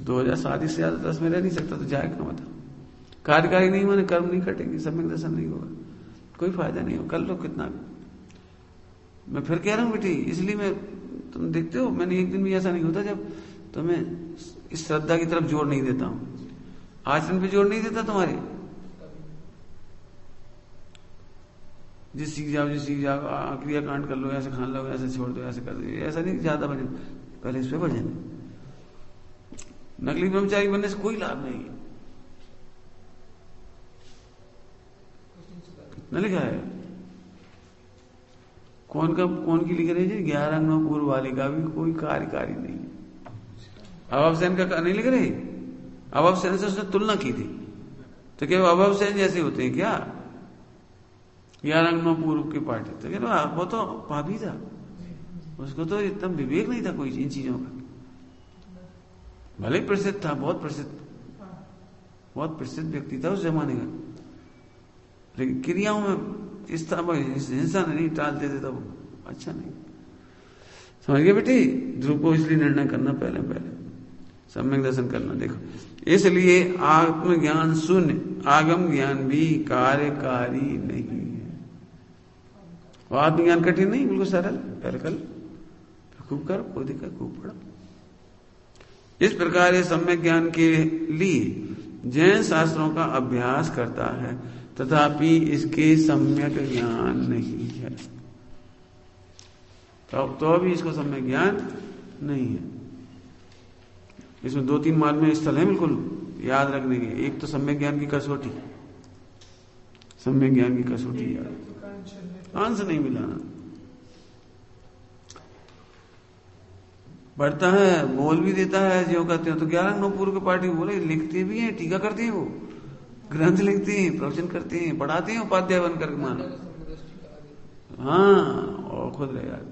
2007 से ज्यादा 10 में रह नहीं सकता, तो जाएगा मतलब। कार्यकारी नहीं माने कर्म नहीं कटेंगे, सम्यक दर्शन नहीं होगा, कोई फायदा नहीं हो। कर लो कितना भी। मैं फिर कह रहा हूं बेटी, इसलिए मैं, तुम देखते हो मैंने एक दिन भी ऐसा नहीं होता जब तुम्हें इस श्रद्धा की तरफ जोर नहीं देता हूं, आचरण पे जोर नहीं देता तुम्हारे। जिस सीख जाओ, क्रिया कांड कर लो, ऐसे खान लो, ऐसे छोड़ दो, ऐसे कर दो, ऐसा नहीं। ज्यादा भजन, पहले इस पे भजन। नकली ब्रह्मचारी बनने से कोई लाभ नहीं है। कितना लिखा है? कौन की लिख रही है? 11 अंगों पूर्व वाले का भी कोई कार्यकारी नहीं। अभावसेन का नहीं लिख रहे? अभावसेन से उसने तुलना की थी, तो क्या अभावसेन जैसे होते हैं क्या 11 अंगों पूर्व के पार्टी? तो क्या वो तो पापी था, उसको तो इतना विवेक नहीं था कोई इन चीजों का। भले प्रसिद्ध था, बहुत प्रसिद्ध व्यक्ति था उस जमाने का, लेकिन क्रियाओं में इस तरह हिंसा नहीं टाल देते तो अच्छा नहीं। समझ गए बेटी? ध्रुव को इसलिए निर्णय करना पहले सम्यक दर्शन करना। देखो, इसलिए आत्मज्ञान शून्य, आगम ज्ञान भी कार्यकारी नहीं है। और आत्मज्ञान कठिन नहीं, बिल्कुल सरल। पहले कल खूब कर, कोई दिक्कत, खूब पढ़ा। इस प्रकार ये सम्यक ज्ञान के लिए जैन शास्त्रों का अभ्यास करता है, तथापि इसके सम्यक ज्ञान नहीं है। तो अभी इसको सम्यक ज्ञान नहीं है। इसमें 2-3 मार्ग में स्थल है बिल्कुल याद रखने के। एक तो सम्यक ज्ञान की कसौटी, सम्यक ज्ञान की कसौटी याद, अंश नहीं मिलाना। पढ़ता है, बोल भी देता है, जो कहते हो तो 11 9 पूर्व के पार्टी बोले, लिखते भी हैं, टीका करते हैं, वो ग्रंथ लिखते हैं, प्रवचन करते हैं, पढ़ाते हैं उपाध्याय बनकर मानो। हाँ, और खुद रहे यार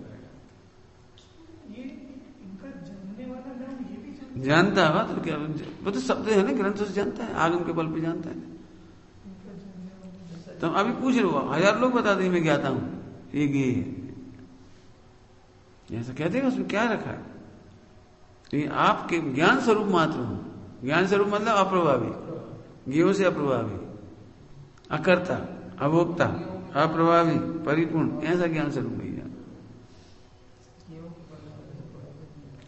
जानता है तो क्या, वो तो शब्द है ना, ग्रंथ से जानता है, आगम के बल पे जानता है। तुम अभी पूछ रहे हो, 1000 लोग बता दें मैं ज्ञाता हूं, एक ये है, ऐसा कहते हैं। उसमें क्या रखा है? तो आपके ज्ञान स्वरूप मात्र हो। ज्ञान स्वरूप मतलब अप्रभावी, ज्ञों से अप्रभावी, अकर्ता, अभोक्ता, अप्रभावी, परिपूर्ण, ऐसा ज्ञान स्वरूप नहीं है।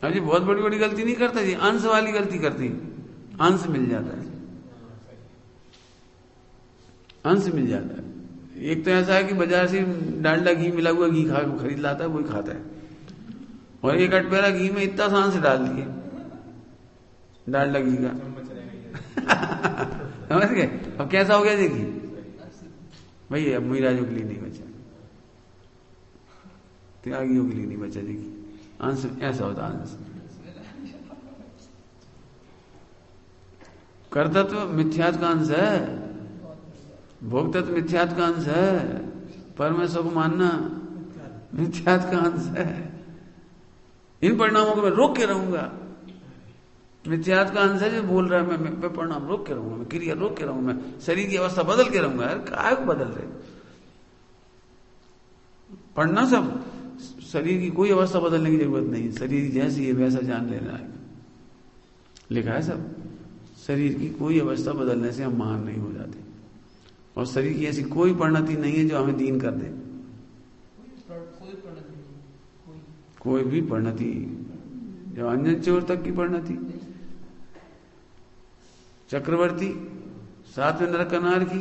अब जी बहुत बड़ी बड़ी गलती नहीं करता जी, अंश वाली गलती करती, अंश मिल जाता है, अंश मिल जाता है। एक तो ऐसा है कि बाजार से डालडा घी मिला हुआ घी खरीद लाता है, वही खाता है, और एक अटपेरा घी में इतना सा अंश डाल दिए डालडा घी का समझ गए? अब कैसा हो गया देखिए भैया, अब मुईराजों के लिए नहीं बचा, त्यागियों के लिए नहीं बचा। देखिए अंश ऐसा होता, अंश। कर्तत्व मिथ्यात्व का अंश है, भोक्तत्व मिथ्यात्व का अंश है, परमेश्वर को मानना मिथ्यात्व का अंश है। इन परिणामों को मैं रोक के रहूंगा, मिथ्यात्व का अंश है जो बोल रहा है मैं परिणाम रोक के रहूंगा, मैं क्रिया रोक के रहूंगा, मैं शरीर की अवस्था बदल के रहूंगा। यार काय को बदल रहे? पढ़ना सब, शरीर की कोई अवस्था बदलने की जरूरत नहीं, शरीर जैसी है वैसा जान लेना है, लिखा है सब। शरीर की कोई अवस्था बदलने से हम महान नहीं हो जाते, और शरीर की ऐसी कोई परिणति नहीं है जो हमें दीन कर दे। कोई भी परिणति, जो अंजन चोर तक की परिणति, चक्रवर्ती, 7वें नरक नार की,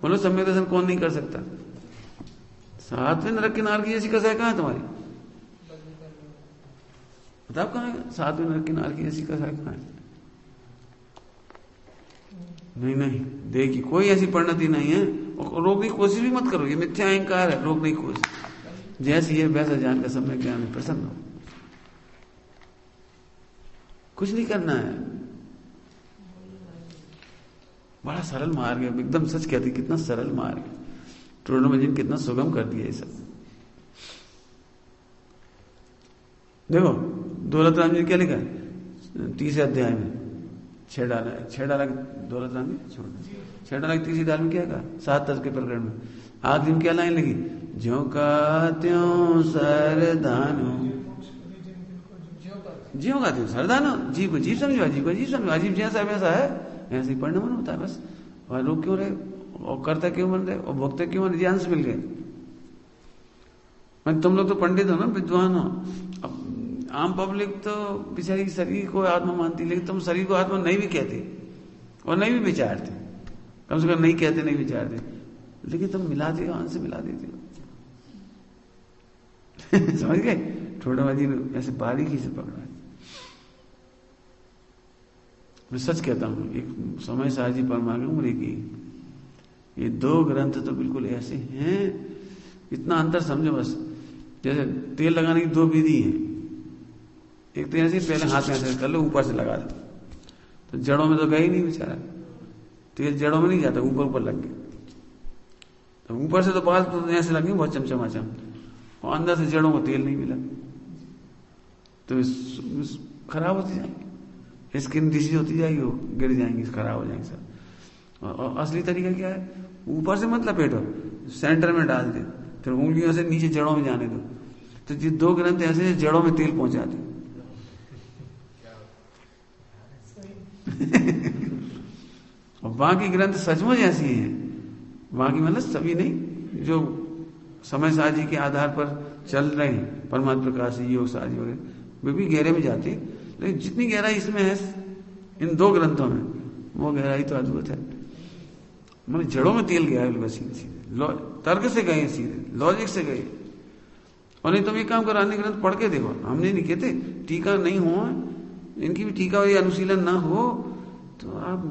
बोलो सम्यक दर्शन कौन नहीं कर सकता? 7वें नरक की नार की जैसी कसर कहां है तुम्हारी? बताओ कहां है 7वें नरक की नार की जैसी कसर कहां है? नहीं नहीं, देखिए कोई ऐसी परिणति नहीं है, और रोकने की कोशिश भी मत करो, ये मिथ्या अहंकार है, रोकने की कोशिश। जैसी है वैसा जान का सम्यक ज्ञान में प्रसन्न हो, कुछ नहीं करना है। बड़ा सरल मार्ग है, एकदम सच कहती, कितना सरल मार्ग है। ट्रोडोमैजिन कितना सुगम कर दिया ये सब। देखो दौलत राम जी क्या लिखा है 30 अध्याय में, 6 डाला दौलत राम जी, 6 डाला 30 डाल में क्या कहा, 7 तज के प्रकरण में आखिरी में क्या लाइन लगी, ज्यों का त्यों सरदानो, ज्यों का त्यों सरदानो, जीव को जीव समझो, अजीब को अजीब समझो, अजीब जैसा वैसा है, ऐसे ही पढ़ना मन होता है बस। और लोग क्यों रहे, और करता क्यों बन रहे, और भोक्ता क्यों बन रहे, अंश मिल गए। मैं तुम लोग तो पंडित हो ना, विद्वान हो, अब आम पब्लिक तो बेचारी शरीर को आत्मा मानती, लेकिन तुम शरीर को आत्मा नहीं भी कहते और नहीं भी विचारते, कम से कम नहीं कहते, नहीं विचारते, लेकिन तुम मिलाते हो, अंश मिला देते हो समझ गए? ट्रोडोमैजिन ऐसे बारीकी से पकड़ा है। मैं सच कहता हूं, एक समय साहजी परमागम की ये 2 ग्रंथ तो बिल्कुल ऐसे हैं, इतना अंतर समझो बस। जैसे तेल लगाने की 2 विधि है, एक तो ऐसे पहले हाथ में ऐसे कर लो, ऊपर से लगा दो, तो जड़ों में तो गई नहीं बेचारा, तेल जड़ों में नहीं जाता, ऊपर ऊपर लग गया, तो ऊपर से तो बाल तो ऐसे लगे बहुत चमचमाचम, और अंदर से जड़ों को तेल नहीं मिला, तो खराब होती जाएंगी, स्किन डिसीज होती जाएगी, वो गिर जाएंगी, खराब हो जाएंगे सब। और असली तरीका क्या है, ऊपर से मत लपेटो, सेंटर में डाल दे, फिर उंगलियों से नीचे जड़ों में जाने दो। तो ये 2 ग्रंथ ऐसे जड़ों में तेल पहुंचाते और बाकी ग्रंथ सचमुच ऐसी हैं, बाकी मतलब सभी नहीं, जो समय साजी के आधार पर चल रहे हैं, परमात्मा प्रकाश योग साजी वगैरह, वे भी गहरे में जाते हैं, लेकिन जितनी गहराई इसमें है इन दो ग्रंथों में, वो गहराई तो अद्भुत है। मतलब जड़ों में तेल गया है बिल्कुल सीधे, तर्क से गए सीधे, लॉजिक से गए। और नहीं तुम एक काम करो, अन्य ग्रंथ पढ़ के देखो, हमने नहीं कहते टीका नहीं हो, इनकी भी टीका और अनुशीलन ना हो तो आप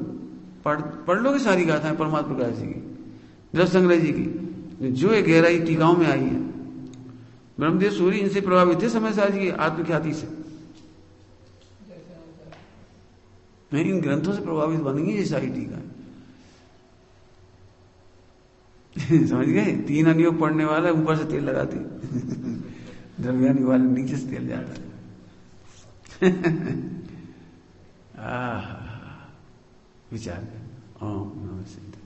पढ़ लोगे सारी गाथाएं परमात्मा प्रकाश जी की, रस संग्रह जी की, जो एक गहराई टीकाओं में आई है। ब्रह्मदेव सूरी इनसे प्रभावित थे समय साजी की आत्मख्याति से, नहीं इन ग्रंथों से प्रभावित बन गई ये सारी टीका। समझ गए? 3 अनियोग पढ़ने वाला ऊपर से तेल लगाते, द्रव्यानी वाले नीचे से तेल जाता है। विचार ओम नमः शिवाय।